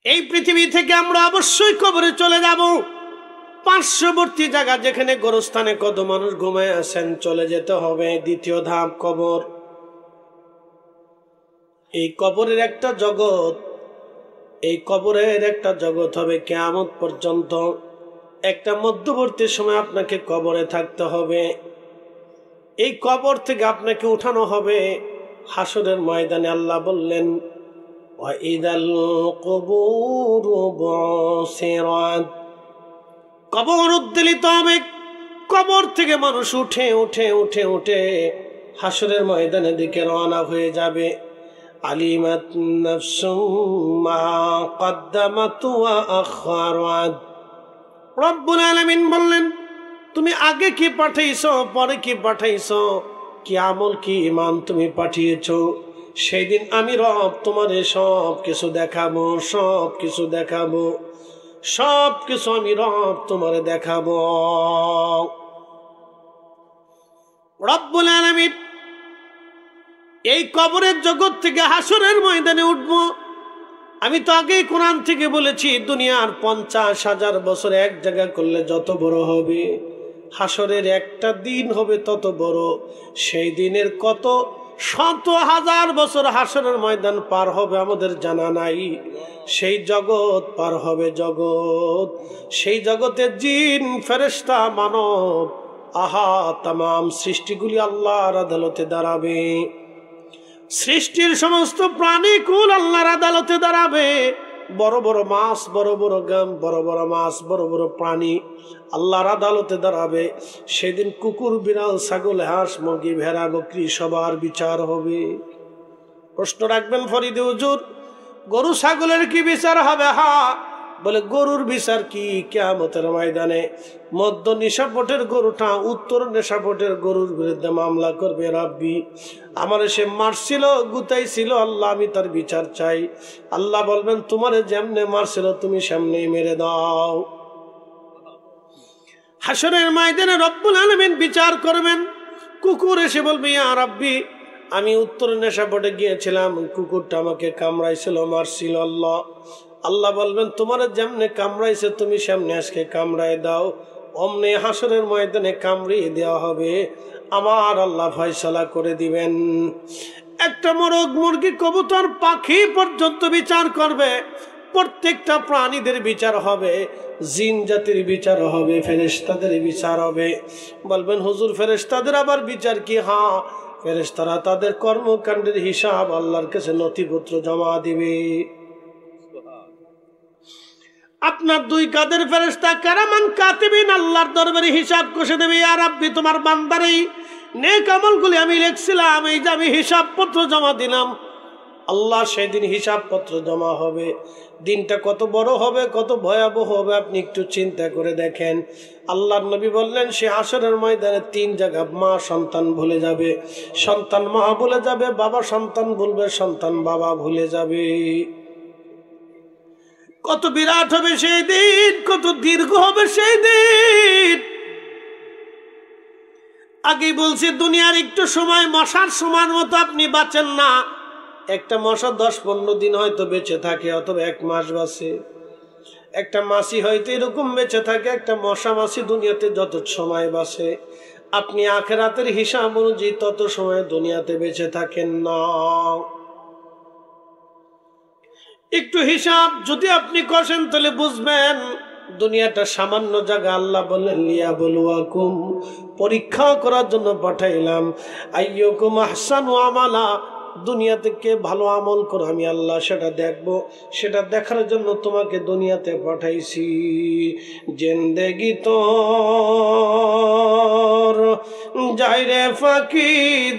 এই পৃথিবী থেকে আমরা অবশ্যই কবরে চলে যাব। পার্শ্ববর্তী জায়গা যেখানে গোরস্থানে কত মানুষ ঘুমায় আছেন, চলে যেতে হবে। দ্বিতীয় ধাপ কবর। এই কবরের একটা জগৎ, এই কবরের একটা জগৎ হবে কিয়ামত পর্যন্ত। একটা মধ্যবর্তী সময় আপনাকে কবরে থাকতে হবে। এই কবর থেকে আপনাকে উঠানো হবে হাসরের ময়দানে। আল্লাহ বললেন, ওয়াইদাল কুবুরু বুসিরাত, কবর উদ্বেলিত হবে। কবর থেকে মানুষ উঠে উঠে উঠে উঠে হাসরের ময়দানের দিকে রওনা হয়ে যাবে। আলিমাত নাফসুম মা কদ্দামাত ওয়া আখারাত। রব্বুল আলামিন বললেন, তুমি আগে কি পাঠাইছো, পরে কি পাঠাইছো, কি আমল কি ইমান তুমি পাঠিয়েছো। সেই দিন আমি রব তোমারে সব কিছু দেখাবো, সব কিছু দেখাবো, সব কিছু আমি রব তোমারে দেখাবো। রব্বুল আলামিন এই কবরের জগৎ থেকে হাসরের ময়দানে উঠবো। আমি তো আগেই কোরআন থেকে বলেছি, দুনিয়ার 50,000 বছর এক জায়গা করলে যত বড় হবে, হাসরের একটা দিন হবে তত বড়। সেই দিনের কত শত হাজার বছর হাসরের ময়দান পার হবে আমাদের জানা নাই। সেই জগৎ পার হবে জগৎ। সেই জগতের জিন, ফেরেশতা, মানব, আহা তামাম সৃষ্টিগুলি আল্লাহর আদালতে দাঁড়াবে। সৃষ্টির সমস্ত প্রাণীকুল আল্লাহর আদালতে দাঁড়াবে। বড় বড় মাছ, বড় বড় গাম, বড় বড় মাছ, বড় বড় প্রাণী আল্লাহর আদালতে দাঁড়াবে। সেদিন কুকুর, বিড়াল, ছাগল, হাঁস, মুরগি, ভেড়া, বকরি সবার বিচার হবে। প্রশ্ন রাখবেন, ফরিদে হুজুর গরু ছাগলের কি বিচার হবে? হ্যাঁ, বলে গরুর বিচার কি? কিয়ামতের ময়দানে মধ্য নিশাপটের গরুটা উত্তর নেশাপটের গরুর বিরুদ্ধে মামলা করবে, রাব্বি আমার সে মারছিল, গুতাইছিল, আল্লাহ আমি তার বিচার চাই। আল্লাহ বলবেন, তোমারে যেমনে মারছিল তুমি সামনেই মেরে দাও। হাসরের ময়দানে রব্বুল আলামিন বিচার করবেন। কুকুর এসে বলবে, ইয়া রাব্বি আমি উত্তর নেশাপটে গিয়েছিলাম, কুকুরটা আমাকে কামড়াইছিল, মারছিল। আল্লাহ আল্লাহ বলবেন, তোমার যেমনে কামড়াইছে তুমি সামনে আজকে কামড়ায় দাও। অমনে হাসরের ময়দানে কামড়িয়ে দেওয়া হবে। আমার আল্লাহ ফয়সালা করে দিবেন। একটা মোরগ, মুরগি, কবুতর, পাখি পর্যন্ত বিচার করবে। প্রত্যেকটা প্রাণীদের বিচার হবে, জিন জাতির বিচার হবে, ফেরেশতাদের বিচার হবে। বলবেন, হুজুর ফেরেশতাদের আবার বিচার কি? হ্যাঁ, ফেরেশতারা তাদের কর্মকাণ্ডের হিসাব আল্লাহর কাছে নথিপত্র জমা দিবে। আপনার দুই কাদের ফেরেশতা কারামান কাতিবিন আল্লাহর দরবারে হিসাব কষে দেবে, ইয়া রাব্বি তোমার বান্দার এই নেক আমলগুলি আমি লিখছিলাম, এই যে আমি হিসাবপত্র জমা দিলাম। আল্লাহ সেদিন হিসাবপত্র জমা হবে। দিনটা কত বড় হবে, কত ভয়াবহ হবে আপনি একটু চিন্তা করে দেখেন। আল্লাহর নবী বললেন, সে হাসরের ময়দানে 3 জায়গা মা সন্তান ভুলে যাবে, সন্তান মা ভুলে যাবে, বাবা সন্তান ভুলবে, সন্তান বাবা ভুলে যাবে। কত বিরাট হবে সেই দিন, কত দীর্ঘ হবে সেই দিন। আগেই বলছি, দুনিয়ার একটু সময় মশার সময়ের মতো আপনি বাঁচেন না। একটা মশা 10-15 দিন হয়তো বেঁচে থাকে, অথবা 1 মাস বাঁচে। একটা মাছি হয়তো এরকম বেঁচে থাকে। একটা মশা মাছি দুনিয়াতে যত সময় বাঁচে, আপনি আখিরাতের হিসাব অনুযায়ী তত সময় দুনিয়াতে বেঁচে থাকেন না। একটু হিসাব যদি আপনি করেন তাহলে বুঝবেন দুনিয়াটা সামান্য জায়গা। আল্লাহ বললেন, লিয়াবলুয়াকুম পরীক্ষা করার জন্য পাঠাইলাম। আইয়ুকুম আহসানু আমালা, দুনিয়াতে কে ভালো আমল করে আমি আল্লাহ সেটা দেখব। সেটা দেখার জন্য তোমাকে দুনিয়াতে পাঠাইছি। জিন্দেগি তোর যাইরে ফাঁকি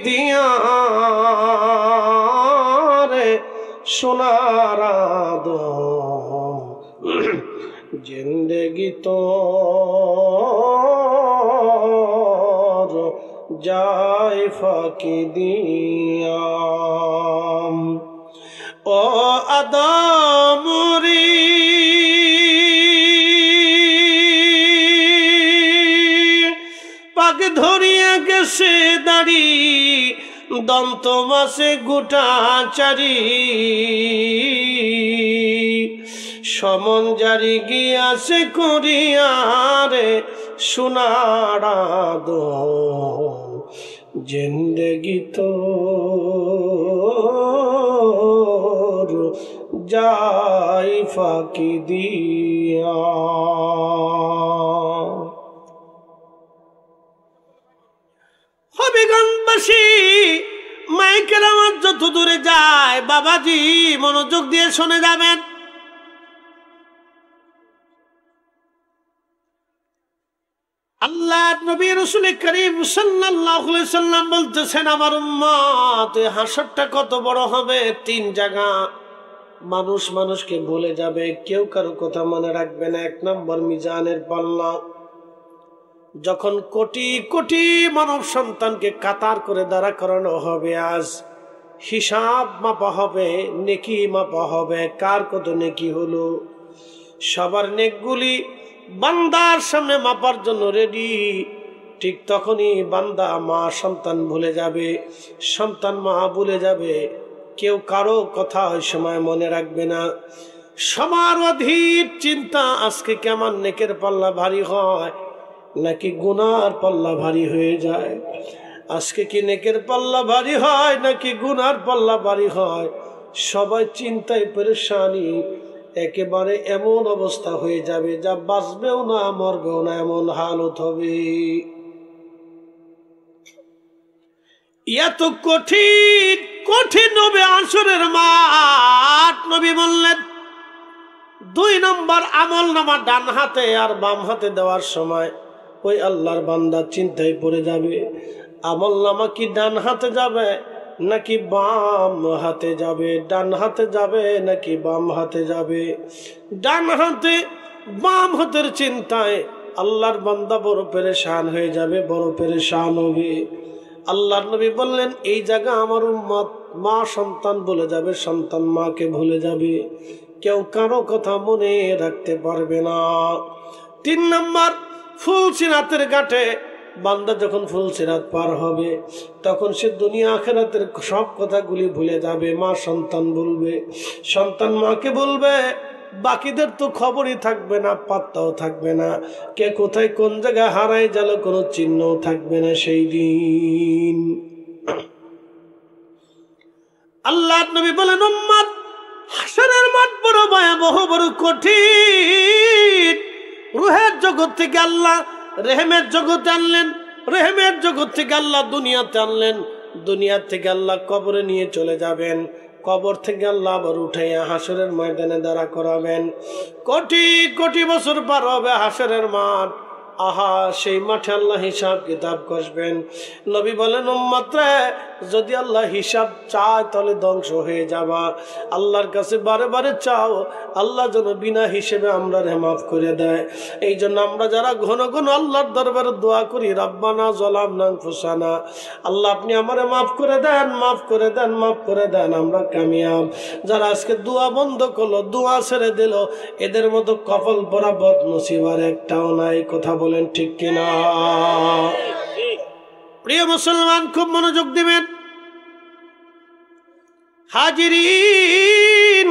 দিয়া রে সোনার আদম, জিন্দেগি তোর যায় ফাঁকি দিয়া। ও আদমরি পাক ধরিয়া গেছে দাড়ি, দন্ত মাসে গোটাচারি সমন জারি গিয়াছে করিয়ারে সোনার জিন্দেগি তো যাই ফাঁকি দিয়া। হবিগঞ্জবাসী মাইকের আওয়াজ যত দূরে যায় বাবাজি মনোযোগ দিয়ে শুনে যাবেন। আল্লাহ নবী রাসূল করিম সাল্লাল্লাহু আলাইহি সাল্লাম বলতেছেন, আমার উম্মত হাসরটা কত বড় হবে। 3 জায়গা মানুষ মানুষকে ভুলে যাবে, কেউ কারো কথা মনে রাখবে না। 1 নম্বর মিজানের পাল্লা, যখন কোটি কোটি মানব সন্তানকে কাতার করে দাঁড়া করানো হবে, আজ হিসাব মাপা হবে, নেকি মাপা হবে, কার কত নেকি হলো। সবার নেকগুলি বান্দার সামনে মাপার জন্য রেডি। ঠিক তখনই বান্দা মা সন্তান ভুলে যাবে, সন্তান মা ভুলে যাবে, কেউ কারো কথা ওই সময় মনে রাখবে না। সবার অধীর চিন্তা আজকে কেমন নেকের পাল্লা ভারী হয় নাকি গুনার পাল্লা ভারী হয়ে যায়। আজকে কি নেকের পাল্লা ভারী হয় নাকি গুনার পাল্লা ভারী হয়। সবাই চিন্তায় পেরেশানি, একেবারে এমন অবস্থা হয়ে যাবে যা বাঁচবেও না মরবেও না, এমন হালত হবে। এত কঠিন কঠিন হবে আসরের মাঠ। নবী বললেন 2 নম্বর আমল নামা ডান হাতে আর বাম হাতে দেওয়ার সময় ওই আল্লাহর বান্দা চিন্তায় পড়ে যাবে, আমল নামা কি ডান হাতে যাবে নাকি বাম হাতে যাবে, ডান হাতে যাবে নাকি বাম হাতে যাবে। ডান হাতে বাম হাতের চিন্তায় আল্লাহর বান্দা বড় পেরেশান হয়ে যাবে, বড় পেরেশান হবে। আল্লাহর নবী বললেন এই জায়গা আমার উম্মত মা সন্তান ভুলে যাবে, সন্তান মাকে ভুলে যাবে, কেউ কারো কথা মনে রাখতে পারবে না। 3 নম্বর ফুলসিরাতের ঘাটে বান্দা যখন ফুলসিরাত পার হবে তখন সে দুনিয়া আখিরাতের সব কথাগুলি ভুলে যাবে। মা সন্তান বলবে, সন্তান মাকে বলবে, বাকিদের তো খবরই থাকবে না, পাত্তাও থাকবে না, কে কোথায় কোন জায়গায় হারাই গেল কোনো চিহ্নও থাকবে না সেই দিন। আল্লাহর নবী বলেন উম্মত হাসরের মাঠ বড় ভয়াবহ, বড় কঠিন। রূহের জগৎ থেকে আল্লাহ রেহেমের জগতে আনলেন, রেহেমের জগৎ থেকে আল্লাহ দুনিয়াতে আনলেন, দুনিয়া থেকে আল্লাহ কবরে নিয়ে চলে যাবেন, কবর থেকে আল্লাহ আবার উঠাইয়া হাসরের ময়দানে দাঁড়া করাবেন। কোটি কোটি বছর পার হবে হাসরের মাঠ। আহা, সেই মাঠে আল্লাহ হিসাব কিতাব কষবেন। নবী বলেন উম্মত রে, যদি আল্লাহ হিসাব চায় তাহলে ধ্বংস হয়ে যাবা। আল্লাহর কাছে বারে বারে চাও আল্লাহ যেন বিনা হিসেবে আমরা রে মাফ করে দেয়। এই জন্য আমরা যারা ঘন ঘন আল্লাহর দরবারে দোয়া করি, রাব্বানা যালামনা আনফুসানা, আল্লাহ আপনি আমারে মাফ করে দেন, মাফ করে দেন, মাফ করে দেন, আমরা কামিয়াব। যারা আজকে দোয়া বন্ধ করলো, দোয়া ছেড়ে দিল, এদের মতো কপাল পরা বদনসিব আর একটাও নাই। কথা বলেন ঠিক কিনা? প্রিয় মুসলমান খুব মনোযোগ দিবেন। হাজিরিন,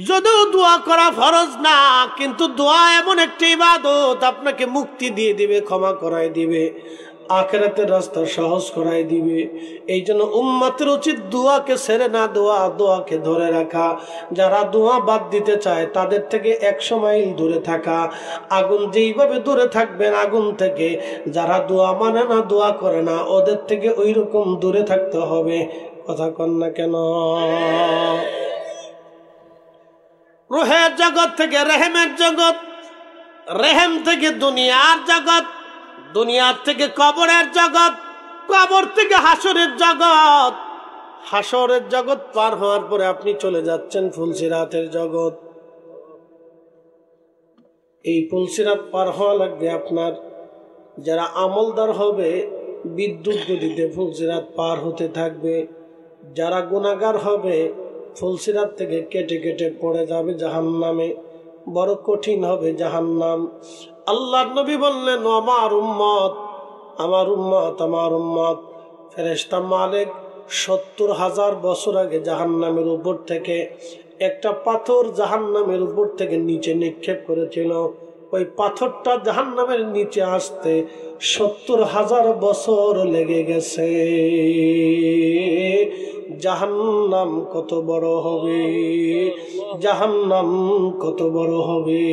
যদিও দোয়া করা ফরজ না, কিন্তু দোয়া এমন একটা ইবাদত আপনাকে মুক্তি দিয়ে দিবে, ক্ষমা করাই দিবে, আখিরাতের রাস্তা সহজ করাই দিবে। এই জন্য উম্মতের উচিত দোয়াকে ছেড়ে না দেওয়া, দোয়াকে ধরে রাখা। যারা দোয়া বাদ দিতে চায় তাদের থেকে 100 মাইল দূরে থাকা। আগুন যেইভাবে দূরে থাকবেন আগুন থেকে, যারা দোয়া মানে না, দোয়া করে না, ওদের থেকে ওই রকম দূরে থাকতে হবে। কথা কন না কেন? রূহের জগৎ থেকে রেহেমের জগৎ, রেহেম থেকে দুনিয়ার জগৎ, দুনিয়ার থেকে কবরের জগৎ, কবর থেকে হাসরের জগৎ, হাসরের জগৎ পার হওয়ার পরে আপনি চলে যাচ্ছেন ফুলসিরাতের জগৎ। এই ফুলসিরাত পার হওয়া লাগবে আপনার, যারা আমলদার হবে বিদ্যুৎ গতিতে ফুলসিরাত পার হতে থাকবে। যারা গুনাহগার হবে ফুলসিরাত থেকে কেটে কেটে পড়ে যাবে জাহান্নামে, বড় কঠিন হবে জাহান্নাম। আল্লাহর নবী বললেন আমার উম্মত, আমার উম্মত, আমার উম্মত ফেরেশতা মালিক 70,000 বছর আগে জাহান্নামের উপর থেকে একটা পাথর জাহান্নামের উপর থেকে নিচে নিক্ষেপ করেছিল। ওই পাথরটা জাহান্নামের নিচে আসতে 70,000 বছর লেগে গেছে। জাহান্নাম কত বড় হবে, জাহান্নাম কত বড় হবে।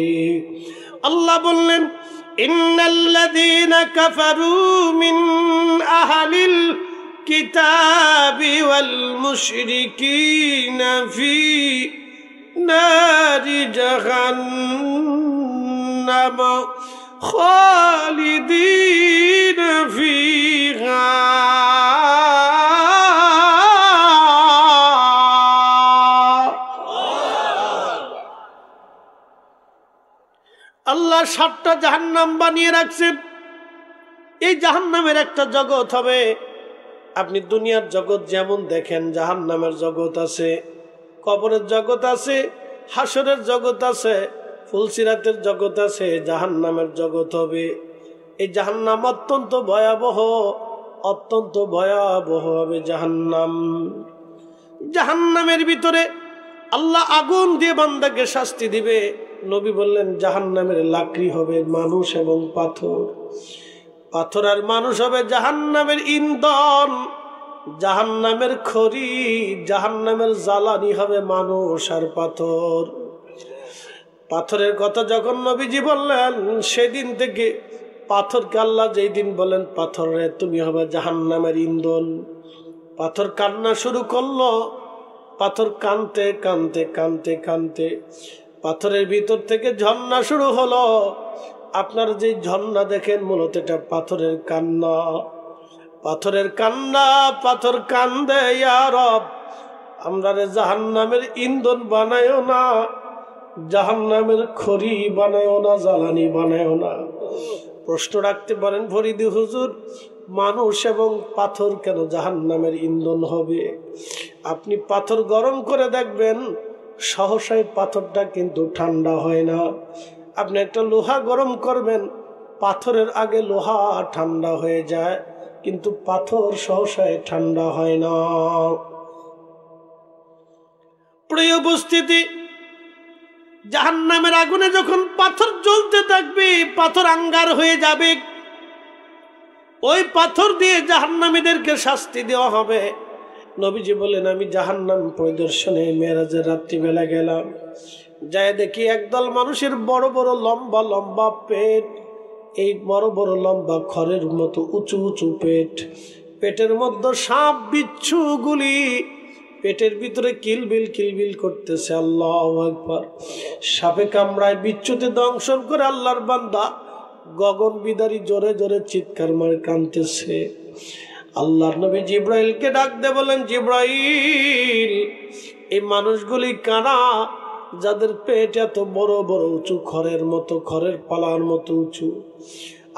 আল্লাহ বললেন, ইন্নাল্লাযীনা কাফারু মিন আহলিল কিতাবি ওয়াল মুশরিকিনা ফি নারি জাহান্নাম খালিদিনা ফিহা। আল্লাহ 7টা জাহান্নাম বানিয়ে রাখছেন। এই জাহান্নামের একটা জগৎ হবে। আপনি দুনিয়ার জগৎ যেমন দেখেন, জাহান্নামের জগৎ আছে, কবরের জগৎ আছে, হাসরের জগৎ আছে, ফুলসিরাতের জগৎ আছে, জাহান্নামের জগৎ হবে। এই জাহান্নাম অত্যন্ত ভয়াবহ, অত্যন্ত ভয়াবহ হবে জাহান্নাম। জাহান্নামের ভিতরে আল্লাহ আগুন দিয়ে বান্দাকে শাস্তি দিবে। নবী বললেন, জাহান্নামের লাকড়ি হবে মানুষ এবং পাথর, পাথর আর মানুষ হবে জাহান্নামের ইন্ধন, জাহান্নামের খড়ি, জাহান্নামের জ্বালানি হবে মানুষ আর পাথর। পাথরের কথা যখন নবীজি বললেন, সেদিন থেকে পাথরকে আল্লাহ যেই দিন বলেন, পাথর রে তুমি হবে জাহান্নামের ইন্ধন, পাথর কান্না শুরু করলো। পাথর কানতে কানতে কানতে কানতে পাথরের ভিতর থেকে ঝর্ণা শুরু হলো। আপনার যে ঝর্ণা দেখেন, মূলত এটা পাথরের কান্না, পাথরের কান্না। পাথর কান্দে, ইয়া রব আমরা রে জাহান্নামের ইন্ধন বানায়ও না, জাহান্নামের খড়ি বানায়ও না, জ্বালানি বানায়ও না। প্রশ্ন রাখতে পারেন, ফরিদি হুজুর, মানুষ এবং পাথর কেন জাহান্নামের ইন্ধন হবে? আপনি পাথর গরম করে দেখবেন, সহসাই পাথরটা কিন্তু ঠান্ডা হয় না। আপনি একটা লোহা গরম করবেন, পাথরের আগে লোহা ঠান্ডা হয়ে যায়, কিন্তু পাথর সহসাই ঠান্ডা হয় না। প্রিয় উপস্থিতি, জাহান্নামের আগুনে যখন পাথর জ্বলতে থাকবে, পাথর আঙ্গার হয়ে যাবে, ওই পাথর দিয়ে জাহান্নামীদেরকে শাস্তি দেওয়া হবে। নবীজি বলেন, আমি জাহান্নাম পরিদর্শনে মেরাজের রাত্রিবেলা গেলাম, যাই দেখি একদল মানুষের বড় বড় লম্বা লম্বা পেট, এই বড় বড় লম্বা খড়ের মতো উঁচু উঁচু পেট, পেটের মধ্যে সাপ বিচ্ছুগুলি পেটের ভিতরে কিলবিল কিলবিল করতেছে। আল্লাহু আকবার। সাপে কামড়ায়, বিচ্ছুতে দংশন করে আল্লাহর বান্দা গগন বিদারী জোরে জোরে চিৎকার মারে কাঁদতেছে। আল্লাহর নবী জিব্রাইলকে ডাক দিয়ে বলেন, জিব্রাইল, এই মানুষগুলি কারা যাদের পেট এত বড় বড় উঁচু, খড়ের মতো, খড়ের পালার মতো উঁচু,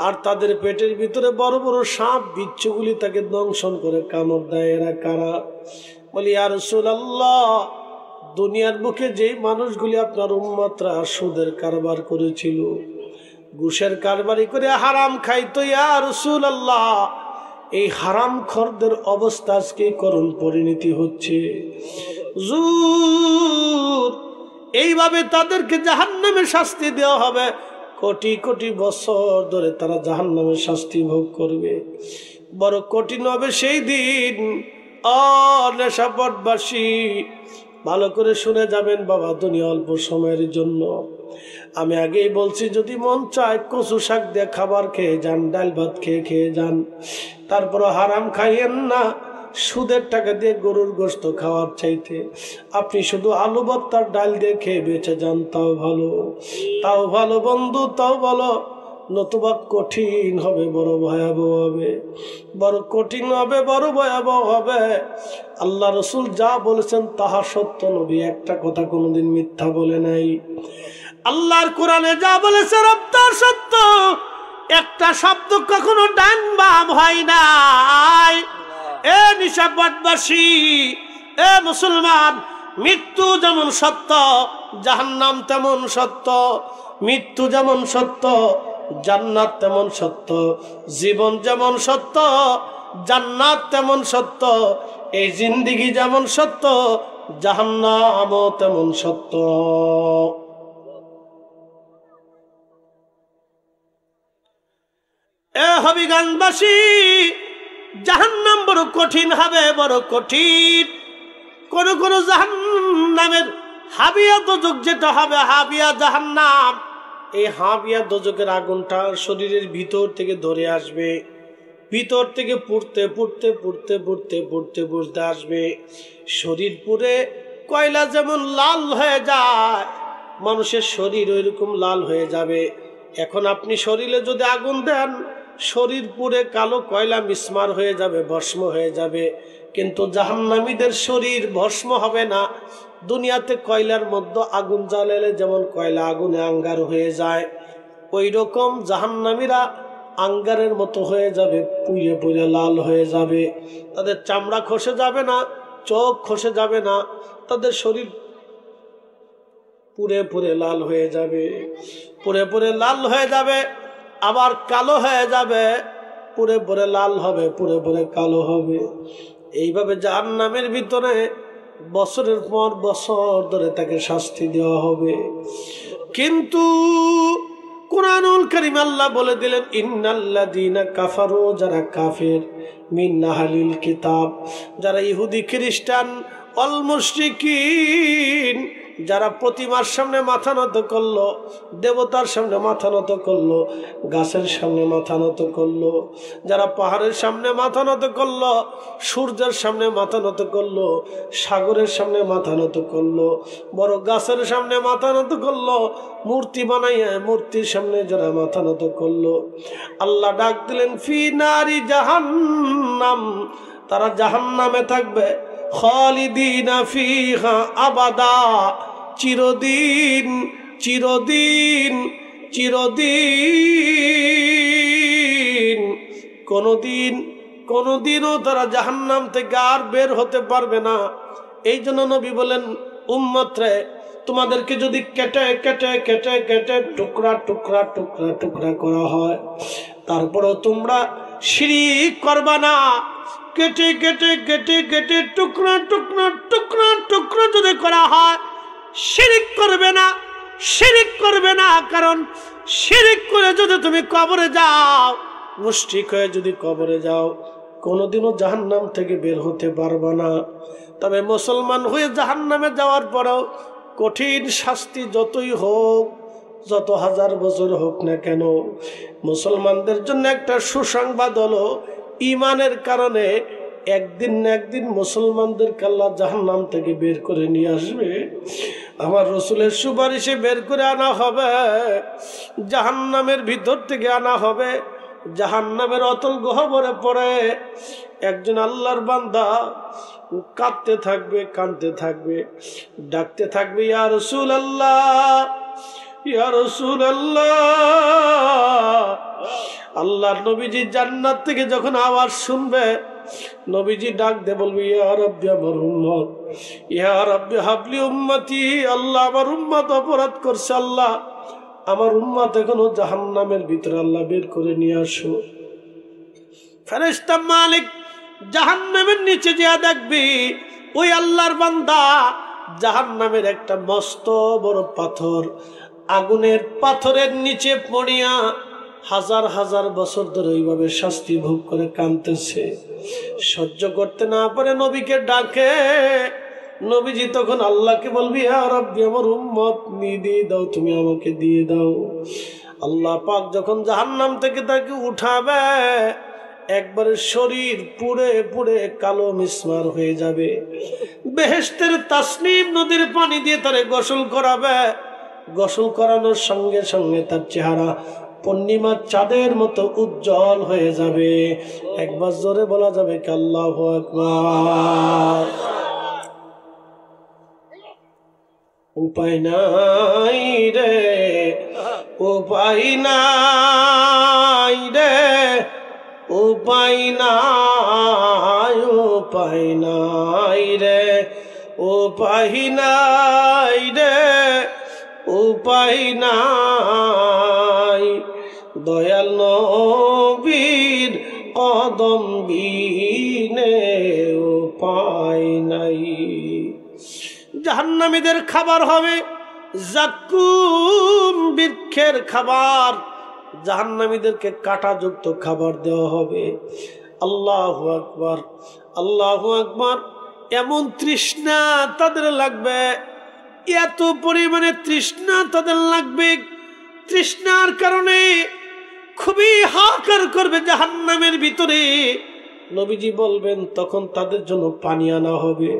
আর তাদের পেটের ভিতরে বড় বড় সাপ বিচ্ছুগুলি তাকে দংশন করে কামড় দেয়, এরা কারা? বলি, ইয়া রাসূলুল্লাহ, দুনিয়ার বুকে যেই মানুষগুলি আপনার উম্মতরা সুদের কারবার করেছিল, ঘুষের কারবারি করে হারাম খাইতো, ইয়া রাসূলুল্লাহ, এই হারাম খরদের অবস্থা আজকে করুণ পরিণতি হচ্ছে। হুজুর, এইভাবে তাদেরকে জাহান্নামে শাস্তি দেওয়া হবে, কোটি কোটি বছর ধরে তারা জাহান্নামের শাস্তি ভোগ করবে। বড় কঠিন হবে সেই দিন। নেশাপটবাসী, ভালো করে শুনে যাবেন বাবা, দুনিয়া অল্প সময়ের জন্য। আমি আগেই বলছি, যদি মন চায় কচু শাক দিয়ে খাবার খেয়ে যান, ডাল ভাত খেয়ে খেয়ে যান, তারপর হারাম খাইয়েন না। সুদের টাকা দিয়ে গরুর গোশত খাওয়ার চাইতে আপনি শুধু আলু ভর্তার ডাল দিয়ে খেয়ে বেঁচে যান, তাও ভালো, তাও ভালো বন্ধু, তাও ভালো। নতুবা কঠিন হবে, বড় ভয়াবহ হবে, বড় কঠিন হবে, বড় ভয়াবহ হবে। আল্লাহ রসুল যা বলেছেন তাহা সত্য, নবী একটা কথা কোনোদিন মিথ্যা বলে নাই। আল্লাহর কোরআনে যা বলেছে রব তার সত্য, একটা শব্দ কখনো ডান বাম হয় নাই। এ নিশাবাদবাসী, এ মুসলমান, মৃত্যু যেমন সত্য, জাহান্নাম তেমন সত্য। মৃত্যু যেমন সত্য, জান্নাত তেমন সত্য। জীবন যেমন সত্য, জান্নাত তেমন সত্য, এই জিন্দেগি যেমন সত্য জাহান্নামও তেমন সত্য। এ হবিগঞ্জবাসী, জাহান্নাম বড় কঠিন হবে, বড় কঠিন। কোন কোন জাহান্নামের হাবিয়া দোজক যেটা হবে, হাবিয়া জাহান্নাম, এই হাবিয়া দোজকের আগুনটা শরীরের ভিতর থেকে ধরে আসবে, ভিতর থেকে পুড়তে পুড়তে পুড়তে পুড়তে পুড়তে পুড়তে আসবে। শরীর পুড়ে কয়লা যেমন লাল হয়ে যায়, মানুষের শরীর ওইরকম লাল হয়ে যাবে। এখন আপনি শরীরে যদি আগুন দেন, শরীর পুড়ে কালো কয়লা মিসমার হয়ে যাবে, ভস্ম হয়ে যাবে। কিন্তু জাহান্নামীদের শরীর ভস্ম হবে না। দুনিয়াতে কয়লার মধ্যে আগুন জ্বালালে যেমন কয়লা আগুনে আঙ্গার হয়ে যায়, ওই রকম জাহান্নামীরা আঙ্গারের মতো হয়ে যাবে, পুড়ে পুড়ে লাল হয়ে যাবে। তাদের চামড়া খসে যাবে না, চোখ খসে যাবে না, তাদের শরীর পুড়ে পুড়ে লাল হয়ে যাবে, পুড়ে পুড়ে লাল হয়ে যাবে, আবার কালো হয়ে যাবে, পুড়ে পুড়ে লাল হবে, পুড়ে পুড়ে কালো হবে। এইভাবে জাহান্নামের ভিতরে বছরের পর বছর ধরে তাকে শাস্তি দেওয়া হবে। কিন্তু কুরআনুল কারীম আল্লাহ বলে দিলেন, ইন্নাল্লাযীনা কাফারু, যারা কাফের, মিন আহলিল কিতাব, যারা ইহুদি খ্রিস্টান, ওয়াল মুশরিকিন, যারা প্রতিমার সামনে মাথা নত করলো, দেবতার সামনে মাথা নত করলো, গাছের সামনে মাথা নত করলো, যারা পাহাড়ের সামনে মাথা নত করলো, সূর্যের সামনে মাথা নত করলো, সাগরের সামনে মাথা নত করলো, বড় গাছের সামনে মাথা নত করলো, মূর্তি বানাইয়া মূর্তির সামনে যারা মাথা নত করলো, আল্লাহ ডাক দিলেন, ফি নারি জাহান্নাম, তারা জাহান্নামে থাকবে, খালিদিনা ফিহা আবাদা, চিরদিন চিরদিন চিরদিন, কোনদিনও তারা জাহান্নাম থেকে আর বের হতে পারবে না। এই জন্য নবী বলেন, উম্মত রে, তোমাদেরকে যদি কেটে কেটে কেটে কেটে টুকরা টুকরা টুকরা টুকরা করা হয়, তারপরেও তোমরা শিরক করবা না। কেটে কেটে কেটে কেটে টুকরা টুকরা টুকরা টুকরা যদি করা হয়, শিরক করবে না, শিরক করবে না। কারণ শিরক করে যদি তুমি কবরে যাও, মুশরিক হয়ে যদি কবরে যাও, কোনোদিনও জাহান্নাম থেকে বের হতে পারবে না। তবে মুসলমান হয়ে জাহান্নামে যাওয়ার পরেও কঠিন শাস্তি যতই হোক, যত হাজার বছর হোক না কেন, মুসলমানদের জন্য একটা সুসংবাদ হলো, ইমানের কারণে একদিন না একদিন মুসলমানদেরকে আল্লাহ জাহান্নাম থেকে বের করে নিয়ে আসবে। আমার রসুলের সুপারিশে বের করে আনা হবে, জাহান্নামের ভিতর থেকে আনা হবে। জাহান্নামের অতল গহ্বরে পড়ে একজন আল্লাহর বান্দা কাঁদতে থাকবে, কাঁদতে থাকবে, ডাকতে থাকবে, ইয়া রাসূলুল্লাহ, ইয়া রাসূলুল্লাহ। আল্লাহর নবীজি জান্নাত থেকে যখন আওয়াজ শুনবে, নবীজি ডাক দে বলবে, ইয়া রাব্বি আমার উম্মত, ইয়া রাব্বি হাবলি উম্মতি, আল্লাহ আমার উম্মত অপরাধ করছে, আল্লাহ আমার উম্মত এখনো জাহান্নামের ভিতরে, আল্লাহ বের করে নিয়ে আসো। ফেরেশতা মালিক জাহান্নামের নিচে যা দেখবি, ওই আল্লাহর বান্দা জাহান্নামের একটা মস্ত বড় পাথর, আগুনের পাথরের নিচে পড়িয়া হাজার হাজার বছর ধরে ওইভাবে শাস্তি ভোগ করে কাঁদতেছে। সহ্য করতে না পারে নবীকে ডাকে। নবীজি তখন আল্লাহকে বলবি, ইয়া রাব্বি আমার উম্মত দিয়ে দাও, তুমি আমাকে দিয়ে দাও। আল্লাহ পাক যখন জাহান্নাম থেকে তাকে উঠাবে, একবারে শরীর পুড়ে পুড়ে কালো মিসমার হয়ে যাবে। বেহেশতের তাসনিম নদীর পানি দিয়ে তারে গোসল করাবে। গোসল করানোর সঙ্গে সঙ্গে তার চেহারা পূর্ণিমার চাঁদের মতো উজ্জ্বল হয়ে যাবে। একবার জোরে বলা যাবে কি আল্লাহু আকবার। উপায় নাই রে, উপায় নাই রে, উপায় নাই, উপায় নাই রে, উপায় নাই রে, উপায় নাই। দয়াল নবীর কদম বিনে উপায় নাই। জাহান্নামীদের খাবার হবে জাক্কুম বৃক্ষের খাবার, জাহান্নামীদেরকে কাঁটাযুক্ত খাবার দেওয়া হবে। আল্লাহু আকবার, আল্লাহু আকবার। এমন তৃষ্ণা তাদের লাগবে, এত পরিমাণে তৃষ্ণা তাদের লাগবে, তৃষ্ণার কারণে খুবই হাহাকার করবে জাহান্নামের ভিতরে। নবীজি বলবেন তখন তাদের জন্য পানি আনা হবে,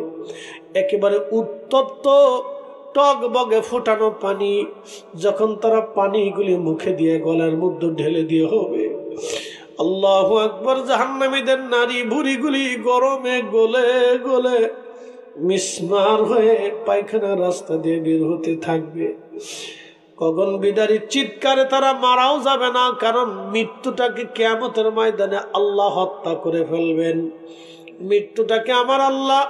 একেবারে উত্তপ্ত টকবগে ফুটানো পানি। যখন তারা পানিগুলি মুখে দিয়ে গলার মধ্যে ঢেলে দিয়ে হবে, আল্লাহু আকবার, জাহান্নামীদের নারী ভুঁড়িগুলি গরমে গলে গলে মিসমার হয়ে পায়খানা রাস্তা দিয়ে বের হতে থাকবে। গগন বিদারী চিৎকারে তারা মারাও যাবে না, কারণ মৃত্যুটাকে কিয়ামতের ময়দানে আল্লাহ হত্যা করে ফেলবেন। মৃত্যুটাকে আমার আল্লাহ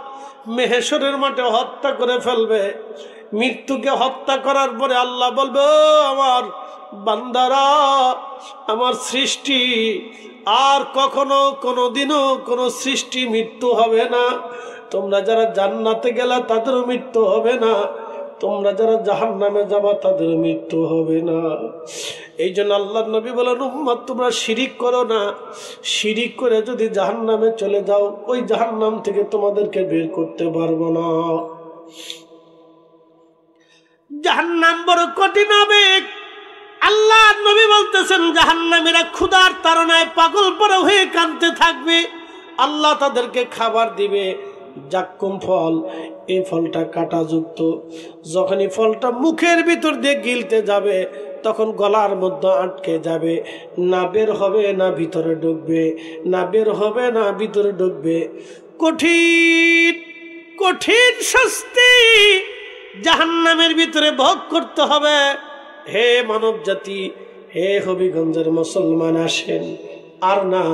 মেহেশরের মাঠে হত্যা করে ফেলবে। মৃত্যুকে হত্যা করার পরে আল্লাহ বলবে, ও আমার বান্দারা, আমার সৃষ্টি, আর কখনো কোনোদিনও কোনো সৃষ্টি মৃত্যু হবে না। তোমরা যারা জান্নাতে গেলা তাদেরও মৃত্যু হবে না, তোমরা যারা জাহান্নামে যাবা তাদের মৃত্যু হবে না। এই জন্য আল্লাহর নবী বলেন, উম্মত তোমরা শিরিক করো না। শিরিক করে যদি জাহান্নামে চলে যাও, ওই জাহান্নাম থেকে তোমাদেরকে বের করতে পারবো না। জাহান্নাম বড় কঠিন হবে। আল্লাহর নবী বলতেছেন, জাহান্নামীরা ক্ষুধার তাড়নায় পাগল পড়ে হয়ে কাঁদতে থাকবে। আল্লাহ তাদেরকে খাবার দিবে জাক্কুম ফল। এই ফলটা কাঁটাযুক্ত। যখন এই ফলটা মুখের ভিতর দিয়ে গিলতে যাবে, তখন গলার মধ্যে আটকে যাবে, না বের হবে না ভিতরে ঢুকবে, না বের হবে না ভিতরে ঢুকবে। কঠিন কঠিন শাস্তি জাহান্নামের ভিতরে ভোগ করতে হবে। হে মানব জাতি, হে হবিগঞ্জের মুসলমান, আসেন। আর না,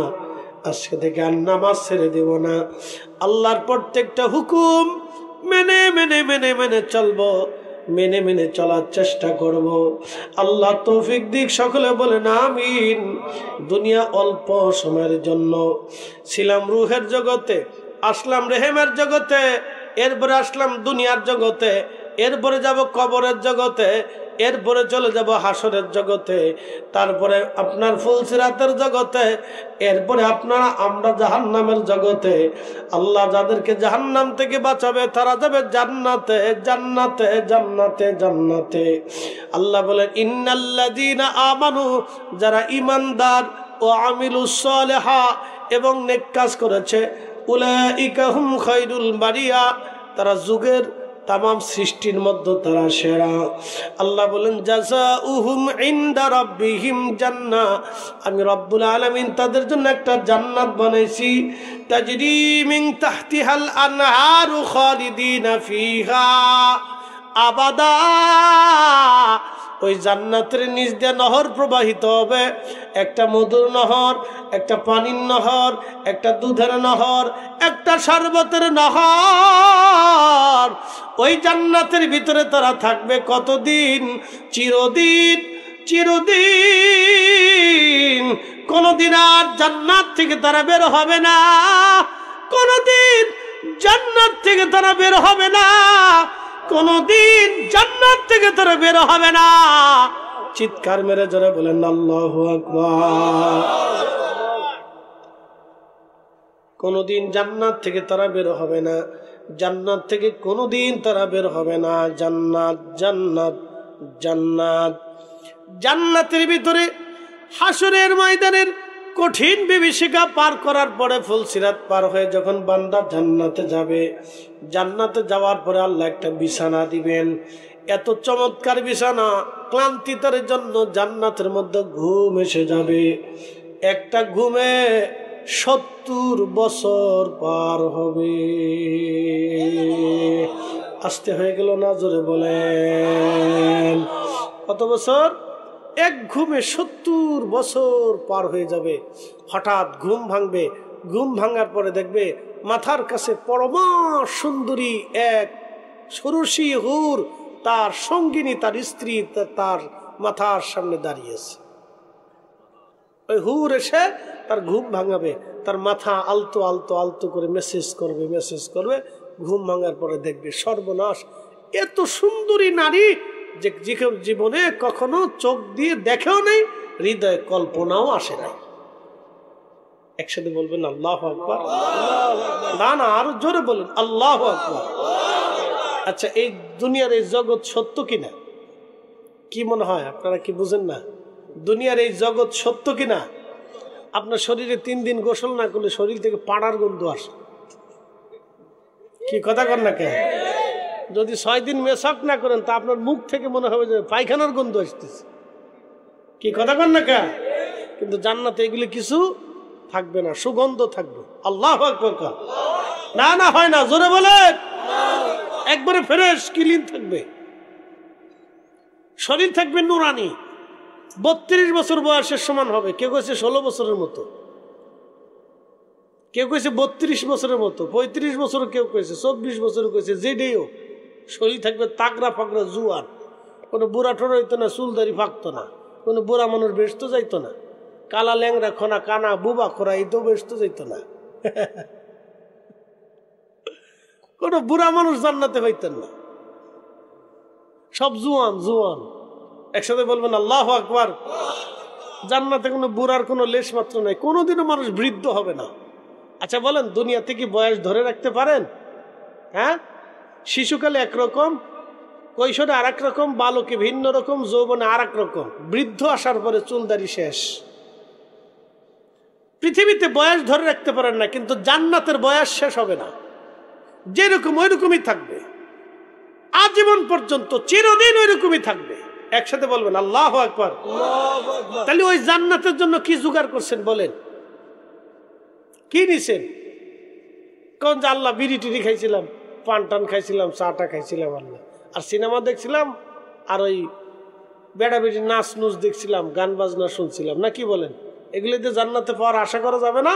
আজকে থেকে আর নামাজ ছেড়ে দেব না। আল্লাহর প্রত্যেকটা হুকুম মেনে মেনে মেনে মেনে চলবো, মেনে মেনে চলার চেষ্টা করব। আল্লাহ তৌফিক দিক, সকলে বলেন আমিন। দুনিয়া অল্প সময়ের জন্য। ছিলাম রুহের জগতে, আসলাম রেহেমের জগতে, এরপরে আসলাম দুনিয়ার জগতে, এরপরে যাব কবরের জগতে, এরপরে চলে যাব হাসরের জগতে, তারপরে আপনার ফুলসিরাতের জগতে, এরপরে আপনারা আমরা জাহান্নামের জগতে। আল্লাহ যাদেরকে জাহান্নাম থেকে বাঁচাবে তারা যাবে জান্নাতে, জান্নাতে, জান্নাতে, জান্নাতে। আল্লাহ বলেন, ইন্নাল্লাযীনা আমানু, যারা ঈমানদার, ও আমিলুস সালিহা, এবং নেক কাজ করেছে, উলাইকা হুম খায়রুল বারিয়া, তারা যুগের তামাম সৃষ্টির মধ্যে তারা সেরা। আল্লাহ বলেন, জাযাউহুম ইনদা রাব্বিহিম জান্নাহ, আমি রব্বুল আলামিন তাদের জন্য একটা জান্নাত বানাইছি, তাজরি মিন তাহতিহাল আনহারু খালিদিনা ফিহা আবাদা। ওই জান্নাতের নিচ দিয়ে নহর প্রবাহিত হবে, একটা মধুর নহর, একটা পানির নহর, একটা দুধের নহর, একটা শরবতের নহর। ওই জান্নাতের ভিতরে তারা থাকবে কতদিন? চিরদিন, চিরদিন। কোনদিন আর জান্নাত থেকে তারা বের হবে না, কোনদিন জান্নাত থেকে তারা বের হবে না, কোনদিন জান্নাত থেকে তারা বের হবে না। চিৎকার মেরে জোরে বলেন আল্লাহু আকবার। কোনদিন জান্নাত থেকে তারা বের হবে না, জান্নাত থেকে কোনদিন তারা বের হবে না। জান্নাত, জান্নাত, জান্নাত। জান্নাতের ভিতরে হাসরের ময়দানের কঠিন বিভীষিকা পার করার পরে, ফুলসিরাত পার হয়ে যখন বান্দা জান্নাতে যাবে, জান্নাতে যাওয়ার পরে আল্লাহ একটা বিছানা দিবেন। এত চমৎকার বিছানা, ক্লান্তিতার জন্য জান্নাতের মধ্যে ঘুম এসে যাবে। একটা ঘুমে 70 বছর পার হবে। আসতে হয়ে গেল না? জোরে বলেন কত বছর? এক ঘুমে 70 বছর পার হয়ে যাবে। হঠাৎ ঘুম ভাঙবে, ঘুম ভাঙার পরে দেখবে মাথার কাছে পরমা সুন্দরী এক ষোড়শী হুর, তার সঙ্গিনী, তার স্ত্রী তার মাথার সামনে দাঁড়িয়েছে। ওই হুর এসে তার ঘুম ভাঙাবে, তার মাথা আলতো আলতো আলতো করে মেসেজ করবে, ঘুম ভাঙার পরে দেখবে সর্বনাশ, এত সুন্দরী নারী যে জীবনে কখনো চোখ দিয়ে দেখেও নেই, হৃদয়ে কল্পনাও আসে নাই। একসাথে বলবেন আল্লাহু আকবার। না না, আরো জোরে বলেন আল্লাহু আকবার। আচ্ছা, এই দুনিয়ার এই জগৎ সত্য কিনা? কি মনে হয় আপনারা কি বুঝেন না? দুনিয়ার এই জগৎ সত্য কিনা? আপনার শরীরে 3 দিন গোসল না করলে শরীর থেকে পাড়ার গন্ধ আসে। কি কথা কর না কেন? যদি 6 দিন মেশক না করেন তা আপনার মুখ থেকে মনে হবে যে পায়খানার গন্ধ আসতেছে। কি কথা কর না কেন? কিন্তু জান্নাতে এগুলি কিছু থাকবে না, সুগন্ধ থাকবে। আল্লাহু আকবার। না না, হয় না, জোরে বলেন। একবারে ফ্রেশ ক্লিন থাকবে, শরীর থাকবে নুরানি। 32 বছর বয়সের সমান হবে, কেউ কইছে 16 বছরের মতো, কেউ কইছে 32 বছরের মতো, 35 বছর, কেউ কইছে 24 বছর, কইছে যেটাইও। শরীর থাকবে তাগড়া ফাগড়া জুয়ান, কোনো বুড়া ঠোড়া হইতো না, চুলদারি ফাঁকতো না, কোনো বুড়া মানুষ বেসতে যাইতো না, কালা ল্যাংরা খোনা কানা বুবা খোরা এই তো বেসতে যাইতো না, কোনো বুড়া মানুষ জান্নাতে হইতেন না, সব জুয়ান জুয়ান। একসাথে বলবেন আল্লাহু আকবার। জান্নাতে কোনো বুড়ার কোনো লেশ মাত্র নাই, কোনোদিনও মানুষ বৃদ্ধ হবে না। আচ্ছা বলেন, দুনিয়াতে কি বয়স ধরে রাখতে পারেন? হ্যাঁ, শিশুকালে একরকম, কৈশোরে আর এক রকম, বালকে ভিন্ন রকম, যৌবনে আর এক রকম, বৃদ্ধ আসার পরে চুলদারি শেষ। পৃথিবীতে বয়স ধরে রাখতে পারেন না, কিন্তু জান্নাতের বয়স শেষ হবে না, যেরকম ওই রকমই থাকবে আজীবন পর্যন্ত, চিরদিন ওই রকমই থাকবে। একসাথে বলবেন আল্লাহু আকবার। তাহলে ওই জান্নাতের জন্য কি জোগাড় করছেন বলেন? কি নিছেন? কোন যে আল্লাহ বিড়ি টিড়ি খাইছিলাম, পান টান খাইছিলাম, চাটা খাইছিলাম আল্লাহ, আর সিনেমা দেখছিলাম, আর ওই বেড়া বেড়ি নাচ নুচ দেখছিলাম, গান বাজনা শুনছিলাম, না কি বলেন? এগুলিতে জান্নাতে পাওয়ার আশা করা যাবে না?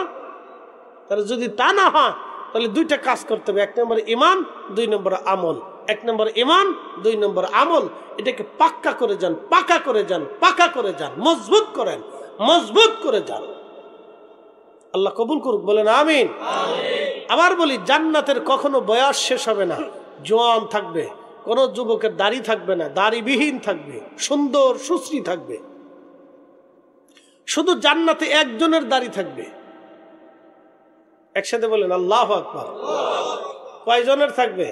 তাহলে যদি তা না হয়, তাহলে 2টা কাজ করতে হবে। 1 নম্বর ইমান, 2 নম্বর আমল। 1 নম্বর ইমান, 2 নম্বর আমল। এটাকে পাক্কা করে যান, পাকা করে যান, পাকা করে যান, মজবুত করেন, মজবুত করে যান। আল্লাহ কবুল করুক, বলেন আমিন। আবার বলি, জান্নাতের কখনো বয়স শেষ হবে না, জোয়ান থাকবে, কোন যুবকের দাড়ি থাকবে না, দাড়িবিহীন থাকবে, সুন্দর সুশ্রী থাকবে। শুধু জান্নাতে একজনের দাড়ি থাকবে। একসাথে বলেন আল্লাহু আকবার। কয়জনের থাকবে?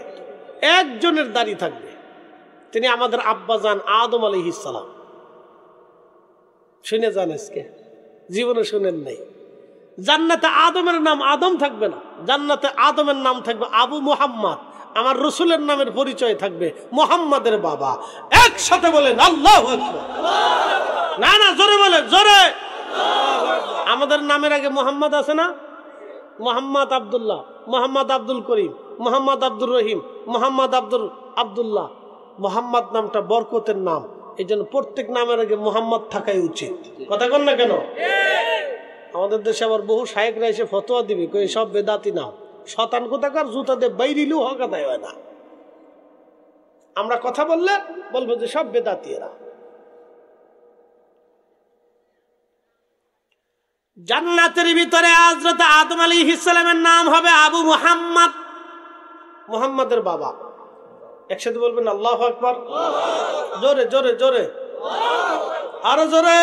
একজনের দাড়ি থাকবে। তিনি আমাদের আব্বাজান আদম আলাইহিস সালাম। শুনে যান, আজকে জীবনে শুনেন নাই। জান্নাতে আদমের নাম আদম থাকবে না, জান্নাতে আদমের নাম থাকবে আবু মুহাম্মদ। আমার রসুলের নামের পরিচয় থাকবে মুহাম্মাদের বাবা। একসাথে বলেন আল্লাহু আকবার। না না, জোরে বলেন, জোরে। আমাদের নামের আগে মুহাম্মদ আছে না? মোহাম্মদ আব্দুল্লাহ, মোহাম্মদ আব্দুল করিম, মোহাম্মদ আব্দুর রহিম, মোহাম্মদ আব্দুল্লাহ। মোহাম্মদ নামটা বরকতের নাম, এই জন্য প্রত্যেক নামের আগে মোহাম্মদ থাকাই উচিত। কথা কন না কেন? আমাদের দেশে আবার বহু শায়েখরা এসে ফতোয়া দিবে, কই সব বেদাতি নাম, শতান কোথাকার, জুতা দিয়ে বাইরিলেও হক আদায় হয় না। আমরা কথা বললে বলবো যে সব বেদাতি এরা। জান্নাতের ভিতরে হযরত আদম আলাইহিস সালামের নাম হবে আবু মুহাম্মদ, মুহাম্মাদের বাবা। একসাথে বলবেন আল্লাহু আকবার। জোরে জোরে জোরে, আরো জোরে।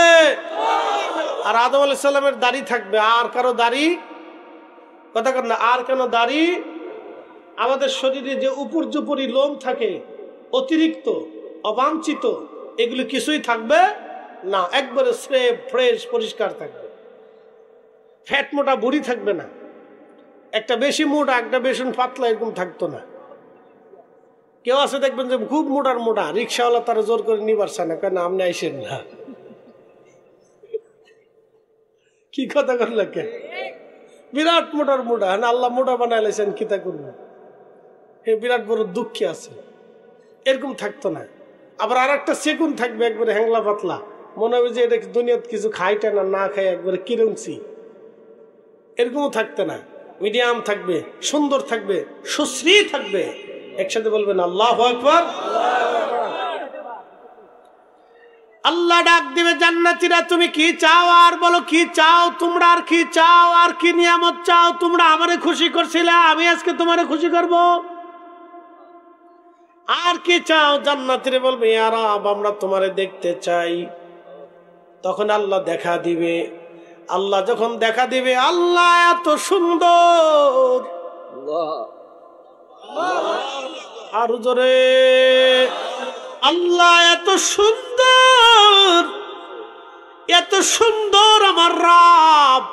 আর আদম আলাইহিস সালামের দাড়ি থাকবে, আর কারো দাড়ি, কথা কর না, আর কেন দাড়ি? আমাদের শরীরে যে উপর্যুপরি লোম থাকে, অতিরিক্ত অবাঞ্ছিত, এগুলো কিছুই থাকবে না, একবারে স্রেফ ফ্রেশ পরিষ্কার থাকবে। ফ্যাট মোটা বুড়ি থাকবে না, একটা বেশি মোটা একটা বেশি পাতলা, এরকম থাকতো না। কেউ আছে দেখবেন যে খুব মোটার মোটা, রিক্সাওয়ালা তারা জোর করে নিবার চায় না, কেন আপনি আইসেন না। কি কথা করলে কে? বিরাট মোটার মোটা, হ্যাঁ আল্লাহ মোটা বানাইলেছেন, কি তা করবেন? বিরাট বড় দুঃখে আছে, এরকম থাকতো না। আবার আর একটা সেগুন থাকবে, একবারে হ্যাংলা পাতলা, মনে হবে যে এটা দুনিয়াতে কিছু খাইটা না, না খাই একবারে কিরমছি, এরকমও থাকতে না। মিডিয়াম থাকবে, সুন্দর থাকবে, সুশ্রী থাকবে। একসাথে বলবেন আল্লাহু আকবার। আল্লাহ ডাক দিবে জান্নাতীরা তুমি কি চাও, আর বলো কি চাও তোমরা, আর কি চাও, আর কি নিয়ামত চাও? তোমরা আমারে খুশি করছিলে, আমি আজকে তোমারে খুশি করব। আর কি চাও? জান্নাতীরা বলবে ইয়া রাব আমরা তোমারে দেখতে চাই। তখন আল্লাহ দেখা দিবে। আল্লাহ যখন দেখা দিবে, আল্লাহ এত সুন্দর, আর জোরে আল্লাহ এত সুন্দর, এত সুন্দর আমার রব।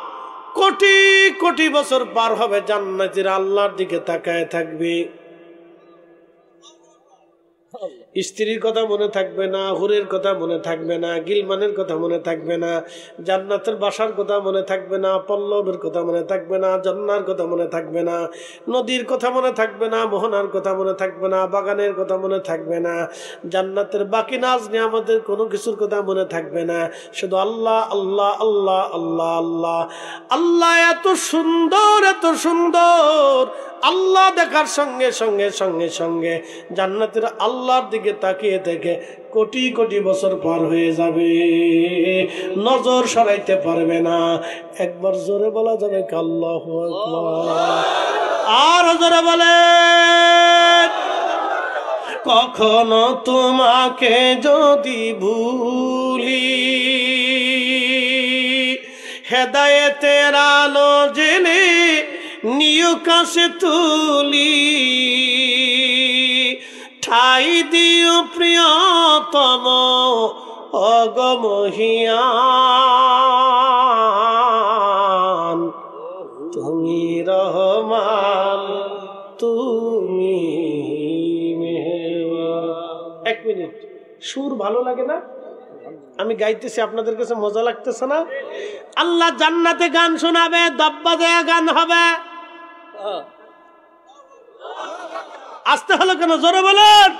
কোটি কোটি বছর পার হবে, জান্নাতীরা আল্লাহর দিকে তাকায় থাকবে। স্ত্রীর কথা মনে থাকবে না, হুরের কথা মনে থাকবে না, গিলমানের কথা মনে থাকবে না, জান্নাতের বাসার কথা মনে থাকবে না, পল্লবের কথা মনে থাকবে না, জন্নার কথা মনে থাকবে না, নদীর কথা মনে থাকবে না, মোহনার কথা মনে থাকবে না, বাগানের কথা মনে থাকবে না, জান্নাতের বাকি নাজ নিয়ামতের কোনো কিছুর কথা মনে থাকবে না। শুধু আল্লাহ আল্লাহ আল্লাহ আল্লাহ আল্লাহ আল্লাহ। এত সুন্দর, এত সুন্দর। আল্লাহ দেখার সঙ্গে সঙ্গে সঙ্গে সঙ্গে জান্নাতের আল্লাহর দিকে তাকিয়ে থেকে কোটি কোটি বছর পার হয়ে যাবে, নজর সরাইতে পারবে না। একবার জোরে বলা যাবে আল্লাহু আকবার, আর জোরে বলে কখনো তোমাকে যদি ভুলি, হেদায়েতের আলো জেলে নিয় কাছে তুলি, ঠাই দিও প্রিয়তম অগমহিয়ান, তুমি রহমান তুমি মেহেরবান। এক মিনিট, সুর ভালো লাগে না? আমি গাইতেছি, আপনাদের কাছে মজা লাগতেছে না? আল্লাহ জান্নাতে গান শোনাবে, দাব্বা দেয়া গান হবে। আসতে হলো কেন? জোরে বলেন।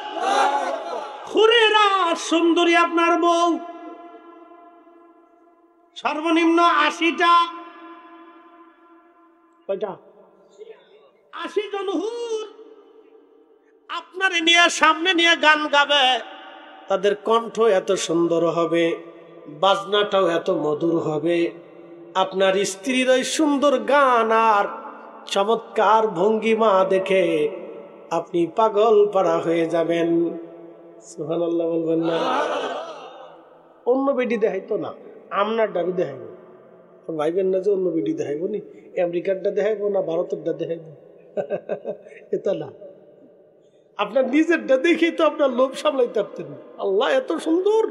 হুরেরা সুন্দরী আপনার বউ, সর্বনিম্ন 80টা, কয়টা? 80 জন হুর আপনারে নিয়ে সামনে নিয়ে গান গাবে। তাদের কণ্ঠ এত সুন্দর হবে, বাজনাটাও এত মধুর হবে। আপনার স্ত্রীর ওই সুন্দর গান আর চমৎকার ভঙ্গিমা দেখে আপনি পাগল পাড়া হয়ে যাবেন। সুবহানাল্লাহ বলবেন না? অন্য বেডি দেখাইতো না, আপনার ডাবি দেখাইব। ভাইবেন না যে অন্য বেডি দেখাইব নি, আমেরিকারটা দেখাইব না ভারতেরটা দেখাইব, এটা না। আপনার নিজেরটা দেখেই তো আপনার লোভ সামলাইতে পারতেন। আল্লাহ এত সুন্দর,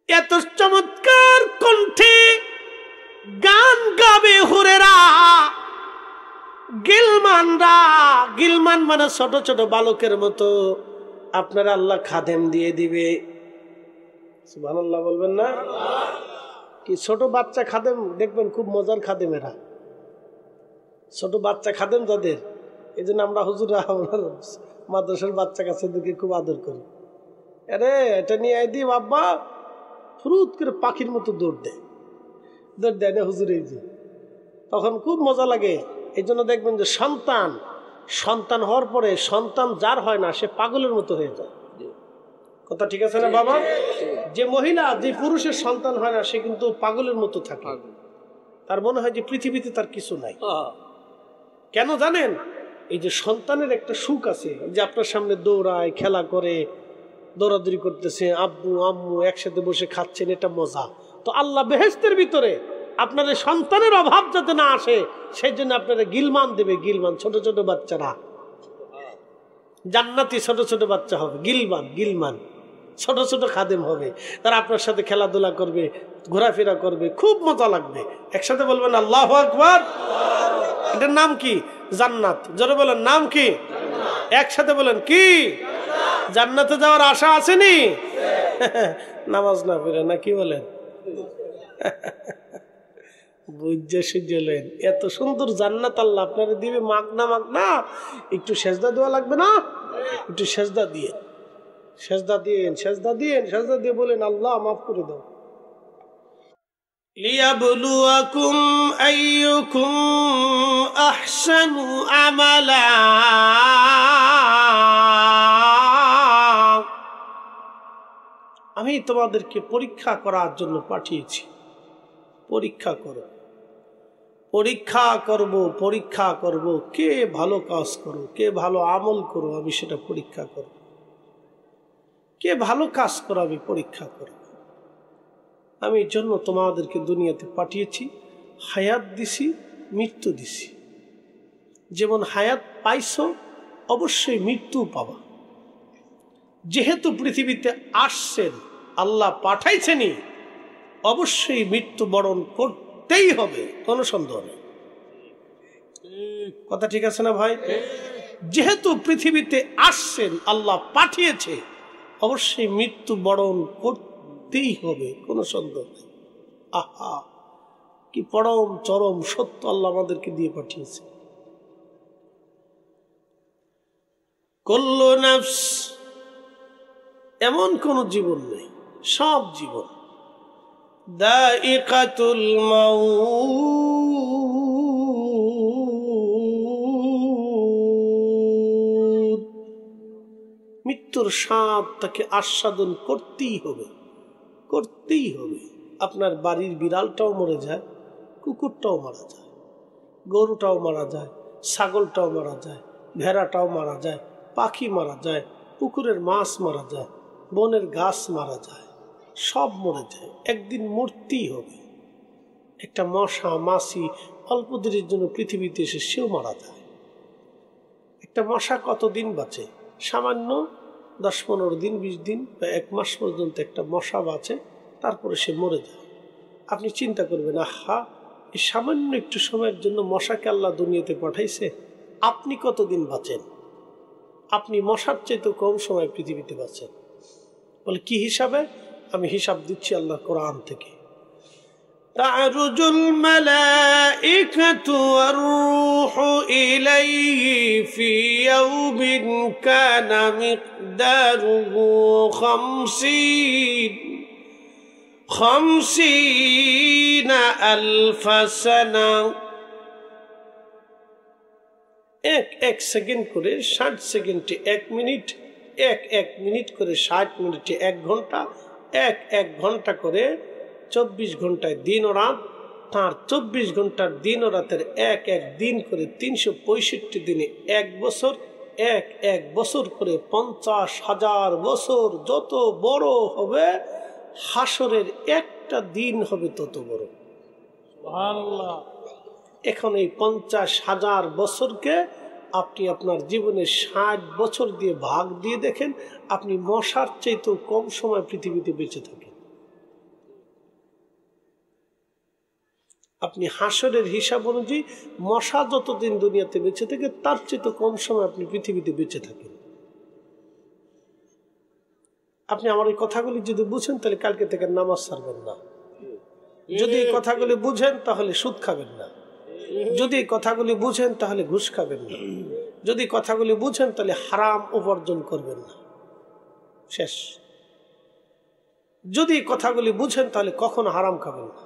এত চমৎকার কণ্ঠে গান গাবে হুরেরা, গিলমানরা। গিলমান মানে ছোট ছোট বালকের মতো আপনারা আল্লাহ খাদেম দিয়ে দিবে। সুবহানাল্লাহ বলবেন না? কি ছোট বাচ্চা খাদেম দেখবেন, খুব মজার খাদেম এরা, ছোট বাচ্চা খাদেম যাদের। এই জন্য আমরা হুজুরা মাদ্রাসার বাচ্চা কাছেদেরকে খুব আদর করি। আরে এটা নিয়ে আই দি বাবা, ফুরুত করে পাখির মতো দৌড় দেয়, দৌড় দেয় না হুজুর, এই যে তখন খুব মজা লাগে। এই জন্য দেখবেন যে সন্তান হওয়ার পরে সন্তান যার হয় না সে পাগলের মতো হয়ে যায়। কথা ঠিক আছে না বাবা? যে মহিলা, যে পুরুষের সন্তান হয় না সে কিন্তু পাগলের মতো থাকে, তার মনে হয় যে পৃথিবীতে তার কিছু নাই। কেন জানেন? এই যে সন্তানের একটা সুখ আছে, যে আপনার সামনে দৌড়ায়, খেলা করে, দৌড়াদৌড়ি করতেছে, আব্বু আম্মু একসাথে বসে খাচ্ছেন, এটা মজা। তো আল্লাহ বেহেশতের ভিতরে আপনার সন্তানের অভাব যাতে না আসে সেই জন্য আপনারা গিলমান দেবে। গিলমান ছোট ছোট বাচ্চারা, জান্নাতি ছোট ছোট বাচ্চা হবে, গিলমান গিলমান ছোট ছোট খাদেম হবে। তারা আপনার সাথে খেলাধুলা করবে, ঘোরাফেরা করবে, খুব মজা লাগবে। একসাথে বলবেন আল্লাহু আকবার। এটার নাম কি? জান্নাত। জোরে বলেন, নাম কি? একসাথে বলেন কি? জান্নাতে যাওয়ার আশা আসেনি? নামাজ না পড়ে না, কি বলেন? বুঝে সুঝলেন, এত সুন্দর জান্নাত আল্লাহ আপনারা দিবে, মাগনা মাগনা। একটু সেজদা দেওয়া লাগবে না? একটু সেজদা দিয়ে, সেজদা দিয়েন, সেজদা দিয়েন, সেজদা দিয়ে বলেন আল্লাহ মাফ করে দাও। লিয়াবলুয়াকুম আইয়ুকুম আহসানু আমালা, আমি তোমাদেরকে পরীক্ষা করার জন্য পাঠিয়েছি। পরীক্ষা করো, পরীক্ষা করব কে ভালো কাজ করো, কে ভালো আমল করো, আমি সেটা পরীক্ষা করব। কে ভালো কাজ করো আমি পরীক্ষা করব। আমি এর জন্য তোমাদেরকে দুনিয়াতে পাঠিয়েছি, হায়াত দিছি, মৃত্যু দিছি। যেমন হায়াত পাইছো অবশ্যই মৃত্যু পাবা। যেহেতু পৃথিবীতে আসছেন, আল্লাহ পাঠাইছেনই, অবশ্যই মৃত্যু বরণ করতেই হবে, কোনো সন্দেহ নেই। কথা ঠিক আছে না ভাই? যেহেতু পৃথিবীতে আসছেন, আল্লাহ পাঠিয়েছে, অবশ্যই মৃত্যু বরণ করতেই হবে, কোনো সন্দেহ নেই। আহা, কি পরম চরম সত্য আল্লাহ আমাদেরকে দিয়ে পাঠিয়েছে। কুল্লু নাফস, এমন কোন জীবন নেই, সব জীবন দাইকাতুল মাউত, মৃত্যুর স্বাদ তাকে আস্বাদন করতেই হবে, করতেই হবে। আপনার বাড়ির বিড়ালটাও মরে যায়, কুকুরটাও মারা যায়, গরুটাও মারা যায়, ছাগলটাও মারা যায়, ভেড়াটাও মারা যায়, পাখি মারা যায়, পুকুরের মাছ মারা যায়, বনের গাছ মারা যায়, সব মরে যায়, একদিন মরতেই হবে। একটা মশা মাছি অল্প দিনের জন্য পৃথিবীতে এসে সেও মারা যায়। একটা মশা কতদিন বাঁচে? সামান্য 10-15 দিন, 20 দিন বা 1 মাস পর্যন্ত একটা মশা বাঁচে, তারপরে সে মরে যায়। আপনি চিন্তা করবেন, আহা, এই সামান্য একটু সময়ের জন্য মশাকে আল্লাহ দুনিয়াতে পাঠাইছে, আপনি কতদিন বাঁচেন? আপনি মশার চাইতে কম সময় পৃথিবীতে বাঁচেন। বলে কি হিসাবে? আমি হিসাব দিচ্ছি আল্লাহর কোরআন থেকে। তা'রুজুল মালাইকাতু ওয়ার রূহু ইলাইহি ফি ইয়াউমিন কানা মিকদারুহু 50,000 সানা। এক সেকেন্ড করে 60 সেকেন্ডে 1 মিনিট, এক মিনিট করে 60 মিনিটে 1 ঘন্টা, এক ঘন্টা করে 24 ঘন্টায় দিন ও রাত। তার 24 ঘন্টার দিন ও রাতের এক দিন করে 365 দিনে 1 বছর, এক বছর করে 50,000 বছর। যত বড় হবে হাসরের একটা দিন হবে তত বড়। সুবহানাল্লাহ। এখন এই 50,000 বছরকে আপনি আপনার জীবনে 60 বছর দিয়ে ভাগ দিয়ে দেখেন, আপনি মশার চাইতেও কম সময় পৃথিবীতে বেঁচে থাকেন। আপনি হাসরের হিসাব অনুযায়ী মশা যতদিন দুনিয়াতে বেঁচে থাকে তার চাইতে কম সময় আপনি পৃথিবীতে বেঁচে থাকেন। আপনি আমার এই কথাগুলি যদি বুঝেন তাহলে কালকে থেকে নামাজ ছাড়বেন না। যদি এই কথাগুলি বুঝেন তাহলে সুদ খাবেন না। যদি এই কথাগুলি বুঝেন তাহলে ঘুষ খাবেন না। যদি কথাগুলি বুঝেন তাহলে হারাম উপার্জন করবেন না। শেষ। যদি এই কথাগুলি বুঝেন তাহলে কখনো হারাম খাবেন না।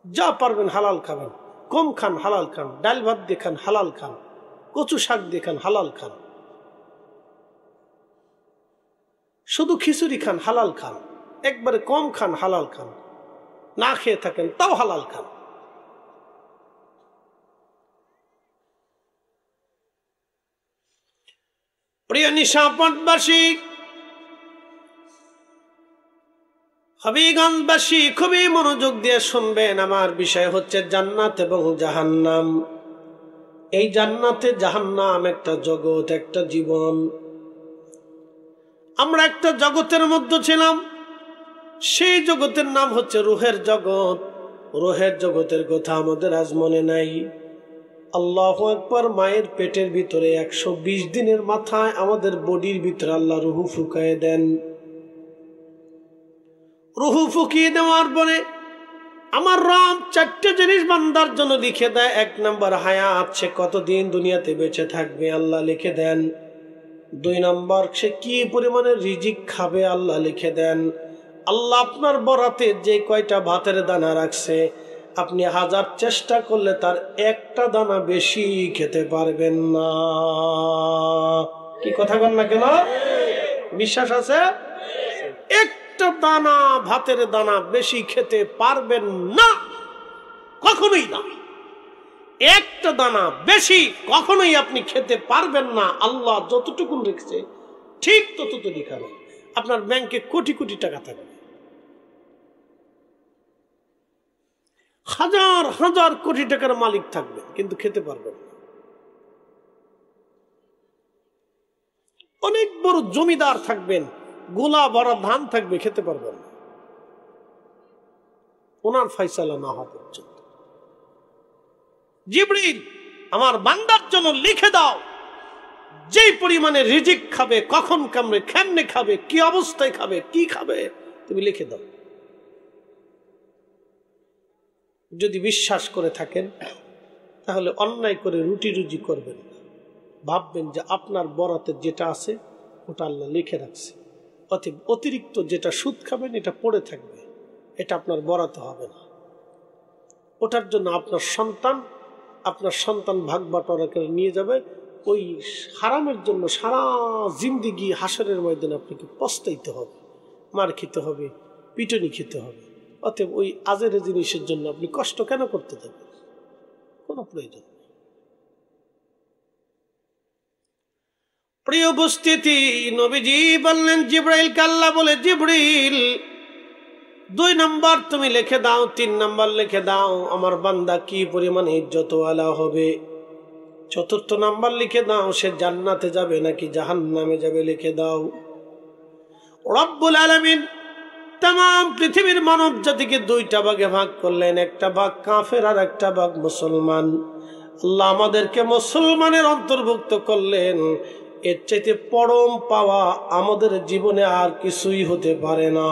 যা পারবেন হালাল খাবেন, কম খান হালাল খান, ডাল ভাত দিয়ে খান হালাল খান, কচু শাক দিয়ে খান হালাল খান, শুধু খিচুড়ি খান হালাল খান, একবারে কম খান হালাল খান, না খেয়ে থাকেন তাও হালাল খান। প্রিয় নিশাপটবাসী, হবিগঞ্জবাসী, খুবই মনোযোগ দিয়ে শুনবেন। আমার বিষয় হচ্ছে জান্নাত এবং জাহান্নাম। এই জান্নাতে জাহান্নাম একটা জগৎ, একটা জীবন। আমরা একটা জগতের মধ্যে ছিলাম, সেই জগতের নাম হচ্ছে রুহের জগৎ। রুহের জগতের কথা আমাদের আজ মনে নাই। আল্লাহু আকবার। মায়ের পেটের ভিতরে 120 দিনের মাথায় আমাদের বডির ভিতরে আল্লাহ রুহু ফুকায়ে দেন। রুহু ফুকিয়ে দেওয়ার পরে আমার রব 4টে জিনিস বান্দার জন্য লিখে দেয়। 1 নম্বর হায়াত, সে কতদিন দুনিয়াতে বেঁচে থাকবে আল্লাহ লিখে দেন। 2 নম্বর, সে কি পরিমাণে রিজিক খাবে আল্লাহ লিখে দেন। আল্লাহ আপনার বরাতে যে কয়টা ভাতের দানা রাখছে, আপনি 1000 চেষ্টা করলে তার একটা দানা বেশি খেতে পারবেন না। কি কথা বল না কেন? বিশ্বাস আছে? একটা দানা ভাতের দানা বেশি খেতে পারবেন না, কখনোই না। একটা দানা বেশি কখনোই আপনি খেতে পারবেন না। আল্লাহ যতটুকু রেখেছে ঠিক ততটুকুই খাবেন। আপনার ব্যাংকে কোটি কোটি টাকা থাকবে, হাজার হাজার কোটি টাকার মালিক থাকবে, কিন্তু খেতে পারবেন না। অনেক বড় জমিদার থাকবেন, গোলা ভরা ধান থাকবে, খেতে পারবেন না ওনার ফয়সালা না হওয়া পর্যন্ত। জিবরিল, আমার বান্দার জন্য লিখে দাও যেই পরিমাণে রিজিক খাবে, কখন কামড়ে, কেমনে খাবে, কি অবস্থায় খাবে, কি খাবে, তুমি লিখে দাও। যদি বিশ্বাস করে থাকেন তাহলে অন্যায় করে রুটি রুজি করবেন না। ভাববেন যে আপনার বরাতে যেটা আছে ওটা আল্লাহ লিখে রাখছে, অতএব অতিরিক্ত যেটা সুদ খাবেন এটা পড়ে থাকবে, এটা আপনার বরাতে হবে না। ওটার জন্য আপনার সন্তান ভাগ বাটোয়ারা করে নিয়ে যাবে। ওই হারামের জন্য সারা জিন্দিগি হাসরের ময়দানে আপনাকে পস্তাইতে হবে, মার খেতে হবে, পিটনি খেতে হবে। অতএব ওই আজের জিনিসের জন্য আপনি কষ্ট কেন করতে যাবেন? কোনো প্রয়োজন নেই। প্রিয় উপস্থিতি, নবীজি বললেন জিবরাইলকে, আল্লাহ বলে, জিবরিল 2 নম্বর তুমি লিখে দাও, 3 নম্বর লিখে দাও, আমার বান্দা কি পরিমাণে ইজ্জতওয়ালা হবে। 4র্থ নাম্বার লিখে দাও, সে জান্নাতে যাবে নাকি জাহান্নামে যাবে, লিখে দাও। রব্বুল আলামিন तमाम পৃথিবীর মানব জাতিকে 2টা ভাগে ভাগ করলেন, একটা ভাগ কাফের আর একটা ভাগ মুসলমান। আল্লাহ আমাদেরকে মুসলমানের অন্তর্ভুক্ত করলেন। এর চাইতে পরম পাওয়া আমাদের জীবনে আর কিছুই হতে পারে না।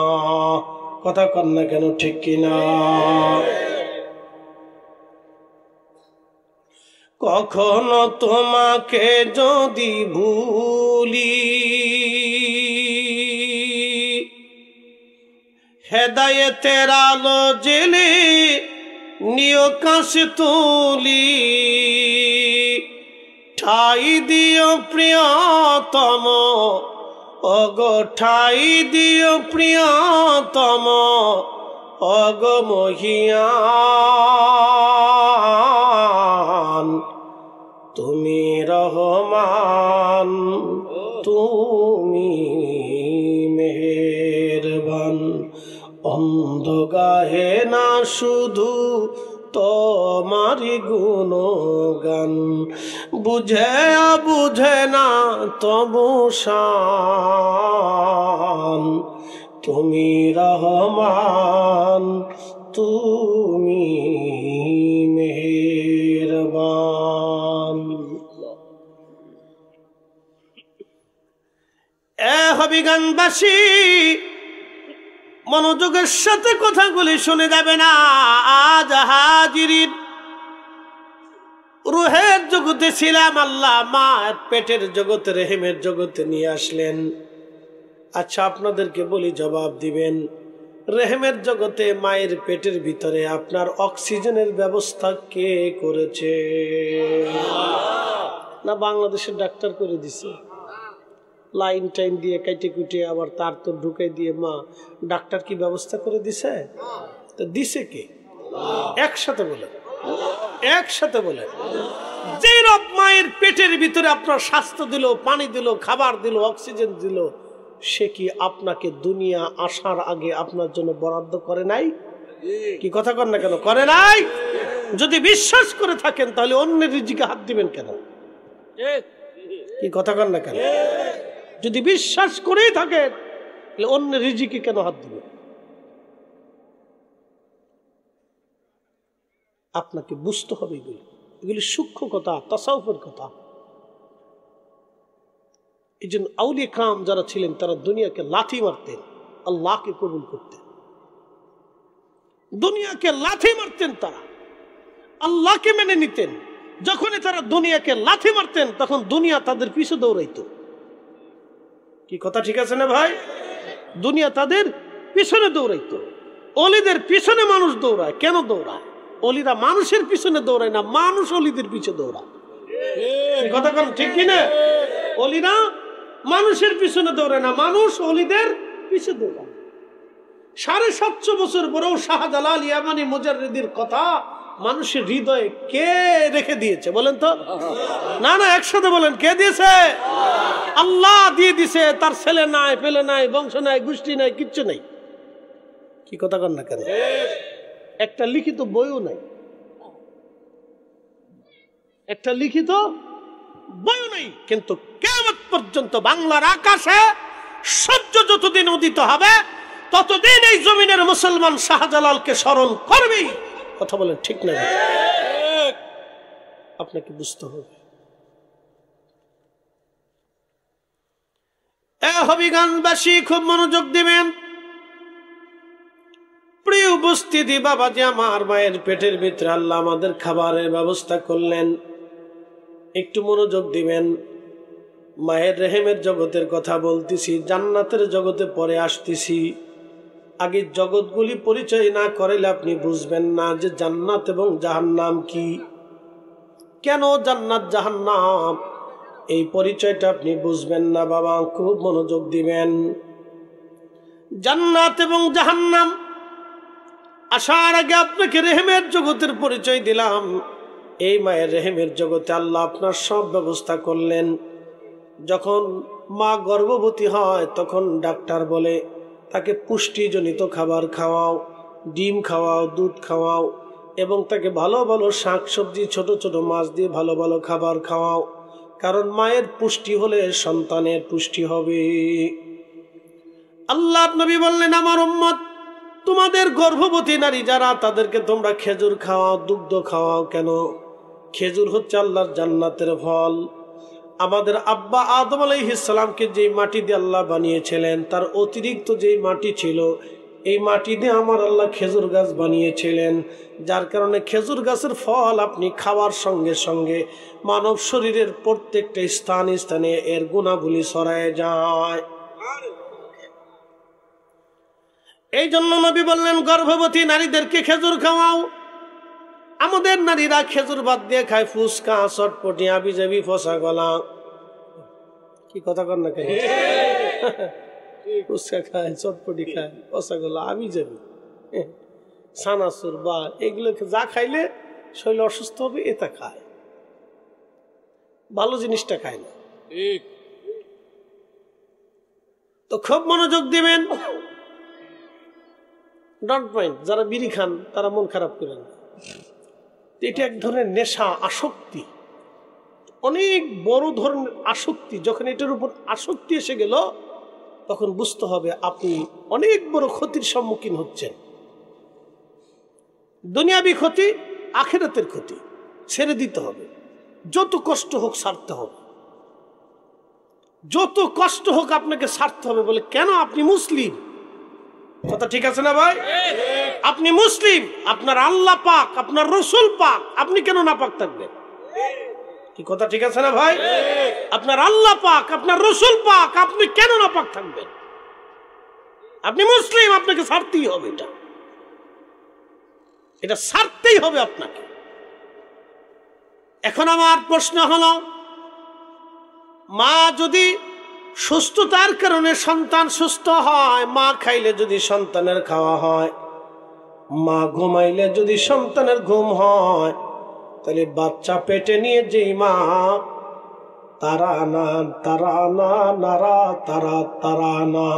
কথা কন না কেন, ঠিক কিনা? কখনো তোমাকে যদি ভুলি, হেদায়েতের আলো জেলে নিয় কাছে তুলি, ঠাই দিও প্রিয়তম, অগো ঠাই দিও প্রিয়তম, অগো মহিয়ান, তুমি রহমান, তুমি মেহেরবান। অন্ধ গাহে না শুধু তোমারি গুণগান, বুঝে বুঝে না তবু শান, তুমি রহমান, তুমি মেহেরবান। এ হবিগঞ্জবাসী, মনোযোগের সাথে কথাগুলি শুনে যাবে না। আজ হাজিরিন রুহের জগতে ছিলাম, আল্লাহ মায়ের পেটের জগতে, রেহেমের জগতে নিয়ে আসলেন। আচ্ছা, আপনাদেরকে বলি, জবাব দিবেন। রেহেমের জগতে মায়ের পেটের ভিতরে আপনার অক্সিজেনের ব্যবস্থা কে করেছে? না বাংলাদেশের ডাক্তার করে দিছে? লাইন টাইন দিয়ে কাইটে কুটে আবার তার তো ঢুকাই দিয়ে মা ডাক্তার কি ব্যবস্থা করে দিছে? তো দিছে কে? একসাথে বলে, একসাথে বলে। যে রব মায়ের পেটের ভিতরে আপনার স্বাস্থ্য দিল, পানি দিল, খাবার দিল, অক্সিজেন দিল, সে কি আপনাকে দুনিয়া আসার আগে আপনার জন্য বরাদ্দ করে নাই? কি কথা কন না কেন? করে নাই? যদি বিশ্বাস করে থাকেন তাহলে অন্যের রিজিকে হাত দিবেন কেন? কি কথা কন না কেন? যদি বিশ্বাস করেই থাকেন তাহলে অন্যের রিজিকে কেন হাত দিবেন? আপনাকে বুঝতে হবে এগুলি, এগুলি সূক্ষ্ম কথা, তাসাউফের কথা। এই জন্য আউলিয়া কারাম যারা ছিলেন তারা দুনিয়াকে লাথি মারতেন, আল্লাহকে কবুল করতেন। দুনিয়াকে লাথি মারতেন, তারা আল্লাহকে মেনে নিতেন। যখনই তারা দুনিয়াকে লাথি মারতেন তখন দুনিয়া তাদের পিছু দৌড়াইত। কি কথা ঠিক আছে না ভাই? দুনিয়া তাদের পিছনে দৌড়াইতো। অলিদের পিছনে মানুষ দৌড়ায়। কেন দৌড়ায়? অলিরা মানুষের পিছনে দৌড়ায় না, মানুষ অলিদের পিছে দৌড়ায়। কথা কোন ঠিক কিনা? অলিরা মানুষের পিছনে দৌড়ায় না, মানুষ অলিদের পিছে দৌড়ান। 750 বছর পরেও শাহজালাল ইয়ামানি মুজাররিদির কথা মানুষের হৃদয়ে কে রেখে দিয়েছে বলেন তো? না না, একসাথে বলেন, কে দিয়েছে? আল্লাহ দিয়ে দিছে। তার ছেলে নাই, পেলে নাই, বংশ নাই, গোষ্ঠী নাই, কিচ্ছু নাই। কি কথা কন না কেন? একটা লিখিত বইও নাই, একটা লিখিত বইও নাই। কিন্তু কিয়ামত পর্যন্ত বাংলার আকাশে সূর্য যতদিন উদিত হবে ততদিন এই জমিনের মুসলমান শাহজালালকে স্মরণ করবেই। কথা বলেন ঠিক না? আপনাকে বুঝতে হবে। হবিগঞ্জবাসী খুব মনোযোগ দিবেন। প্রিয় উপস্থিতি, বাবাজি আমার, মায়ের পেটের ভিতরে আল্লাহ আমাদের খাবারের ব্যবস্থা করলেন। একটু মনোযোগ দিবেন। মায়ের রেহেমের জগতের কথা বলতেছি, জান্নাতের জগতে পরে আসতেছি। আগে জগৎগুলি পরিচয় না করাইলে আপনি বুঝবেন না যে জান্নাত এবং জাহান্নাম কি, কেন জান্নাত জাহান্নাম, এই পরিচয়টা আপনি বুঝবেন না। বাবা খুব মনোযোগ দিবেন। জান্নাত এবং জাহান্নাম আসার আগে আপনাকে রেহেমের জগতের পরিচয় দিলাম। এই মায়ের রেহেমের জগতে আল্লাহ আপনার সব ব্যবস্থা করলেন। যখন মা গর্ভবতী হয় তখন ডাক্তার বলে তাকে পুষ্টিজনিত খাবার খাওয়াও, ডিম খাওয়াও, দুধ খাওয়াও, এবং তাকে ভালো ভালো শাকসবজি, ছোট ছোট মাছ দিয়ে ভালো ভালো খাবার খাওয়াও। কারণ মায়ের পুষ্টি হলে সন্তানের পুষ্টি হবে। আল্লাহর নবী বললেন, আমার উম্মত, তোমাদের গর্ভবতী নারী যারা, তাদেরকে তোমরা খেজুর খাওয়াও, দুগ্ধ খাওয়াও। কেন? খেজুর হচ্ছে আল্লাহর জান্নাতের ফল। আমাদের আব্বা আদম আলাইহিস সালামকে যেই মাটি দিয়ে আল্লাহ বানিয়েছিলেন, তার অতিরিক্ত যেই মাটি ছিল, এই মাটি দিয়ে আমার আল্লাহ খেজুর গাছ বানিয়েছিলেন। যার কারণে খেজুর গাছের ফল আপনি খাওয়ার সঙ্গে সঙ্গে মানব শরীরের প্রত্যেকটা স্থানে স্থানে এর গুণাবলী ছড়ায় যায়। এই জন্য নবী বললেন, গর্ভবতী নারীদেরকে খেজুর খাওয়াও। আমাদের নারীরা খেজুর বাদ দিয়ে খায় ফুচকা, চটপটি, আবিজাবি, ফসা গলা। কি কথা কর না কেন? ফুচকা খায়, চটপটি খায়, ফসা গলা, আবিজাবি, সানাসুর বা এগুলো যা খাইলে শরীর অসুস্থ হবে এটা খায়, ভালো জিনিসটা খায় না। তো খুব মনোযোগ দিবেন। ডন্ট মাইন্ড, যারা বিড়ি খান তারা মন খারাপ করেন না। এটা এক ধরনের নেশা, আসক্তি, অনেক বড় ধরনের আসক্তি। যখন এটার উপর আসক্তি এসে গেল তখন বুঝতে হবে আপনি অনেক বড় ক্ষতির সম্মুখীন হচ্ছেন। দুনিয়াবি ক্ষতি, আখিরাতের ক্ষতি। ছেড়ে দিতে হবে, যত কষ্ট হোক ছাড়তে হবে, যত কষ্ট হোক আপনাকে ছাড়তে হবে। বলে কেন? আপনি মুসলিম। কথা ঠিক আছে না ভাই? আপনি মুসলিম, আপনার আল্লাহ পাক, আপনার রসুল পাক, আপনি কেন নাপাক থাকবেন? কি কথা ঠিক আছে না ভাই? আপনার আল্লাহ পাক, আপনার রসুল পাক, আপনি কেন নাপাক থাকবেন? আপনি মুসলিম, আপনাকে ছাড়তেই হবে। এটা ছাড়তেই হবে আপনাকে। এখন আমার প্রশ্ন হলো, মা যদি সুস্থতার কারণে সন্তান সুস্থ হয়, মা খাইলে যদি সন্তানের খাওয়া হয়, মা ঘুমাইলে যদি সন্তানের ঘুম হয়, তাহলে বাচ্চা পেটে নিয়ে যেই মা তারানা তারানা নারা তারা তারানা,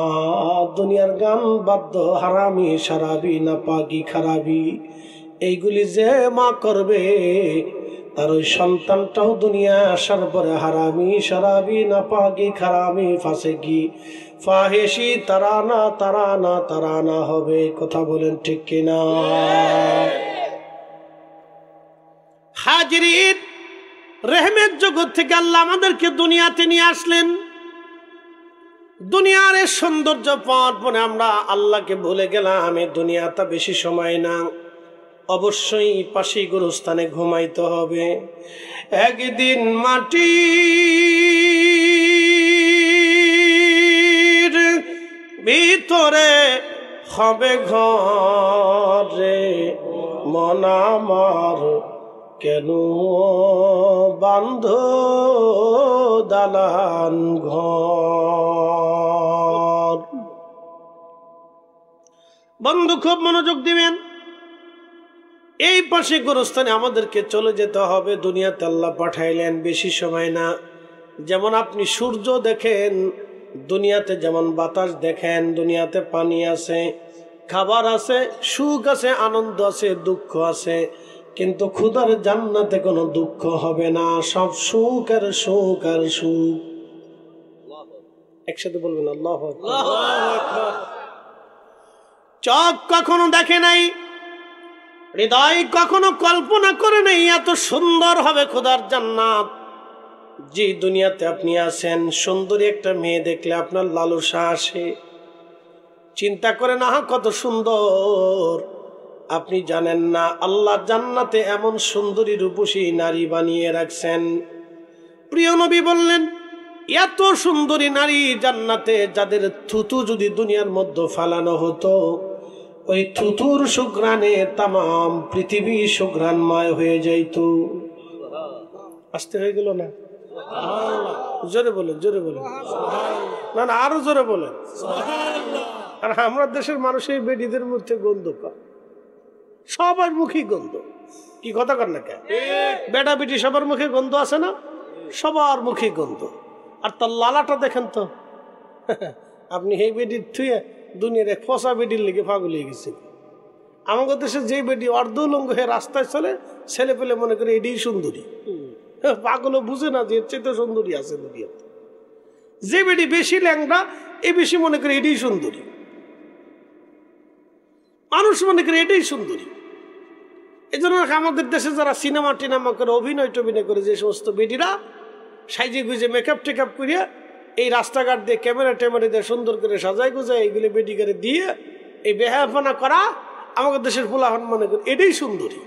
দুনিয়ার গান বাদ্য, হারামি সারাবি, না পাগি খারাবি, এইগুলি যে মা করবে, তার ওই সন্তানটাও দুনিয়া আসার পরে হারামি সারাবি, না পাগি খারামি, ফাসেকি ফাহেসি, তারানা তারানা তারানা হবে। কথা বলেন ঠিক কিনা? হাজিরিন, রেহমের জগৎ থেকে আল্লাহ আমাদেরকে দুনিয়াতে নিয়ে আসলেন। দুনিয়ার এই সৌন্দর্য পাওয়ার পরে আমরা আল্লাহকে ভুলে গেলাম। এই দুনিয়াটা বেশি সময় না, অবশ্যই পাশে গুরুস্থানে ঘুমাইতে হবে। একদিন মাটির ভিতরে হবে ঘরে, মন আমার কেন বান্ধ দালান ঘর। বন্ধু খুব মনোযোগ দিবেন। এই পাশে গোরস্থানে আমাদেরকে চলে যেতে হবে। দুনিয়াতে আল্লাহ পাঠাইলেন বেশি সময় না। যেমন আপনি সূর্য দেখেন, দুনিয়াতে যেমন বাতাস দেখেন, দুনিয়াতে পানি আছে, খাবার আছে, সুখ আছে, আনন্দ আছে, দুঃখ আছে, কিন্তু খুদার জান্নাতে কোনো দুঃখ হবে না, সব সুখ আর সুখ আর সুখ। একসাথে বলবেন আল্লাহু আকবার। চোখ কখনো দেখে নাই, হৃদয় কখনো কল্পনা করে নাই এত সুন্দর হবে খোদার জান্নাত। যে দুনিয়াতে আপনি আছেন, সুন্দরী একটা মেয়ে দেখলে আপনার লালসা আসে, চিন্তা করে না কত সুন্দর। আপনি জানেন না আল্লাহ জান্নাতে এমন সুন্দরী রূপসী নারী বানিয়ে রাখছেন। প্রিয় নবী বললেন, এত সুন্দরী নারী জান্নাতে, যাদের থুতু যদি দুনিয়ার মধ্যে ফালানো হতো, ওই থুতুর সুঘ্রাণে তামাম পৃথিবী সুঘ্রাণময় হয়ে যাইত। আসতে হয়ে গেল না? জোরে বলেন, জোরে বলেন। না না, আরো জোরে বলেন। আর আমরা দেশের মানুষের বেডিদের মধ্যে গন্ধ পায়, সবার মুখে গন্ধ। কি কথা কর না কেন? বেটা বেটি সবার মুখে গন্ধ আছে না? সবার মুখে গন্ধ। আর তার লালাটা দেখেন তো, আপনি এই বেডির থুয়ে দুনিয়ার এক ফসা বেডির লেগে পাগল হয়ে গেছে। আমাদের দেশে যে বেডি অর্ধলঙ্গ হয়ে রাস্তায় চলে, ছেলে পেলে মনে করে এটাই সুন্দরী। পাগলও বুঝে না যে এর চেয়ে সুন্দরী আছে দুনিয়াতে। যে বেডি বেশি ল্যাংড়া, এ বেশি মনে করে এটাই সুন্দরী। মানুষ মনে করে এটাই সুন্দরী। এই জন্য আমাদের দেশে যারা সিনেমা টিনেমা করে, অভিনয় টভিনয় করে, যে সমস্ত বেডিরা সাইজে গুজে মেকআপ টেকআপ করিয়া এই রাস্তাঘাট দিয়ে ক্যামেরা ট্যামেরা দিয়ে সুন্দর করে সাজাই গুজায় এইগুলো বেডিগারে দিয়ে এই বেহায়াপনা করা, আমাদের দেশের পোলাহন মনে করে এটাই সুন্দরী।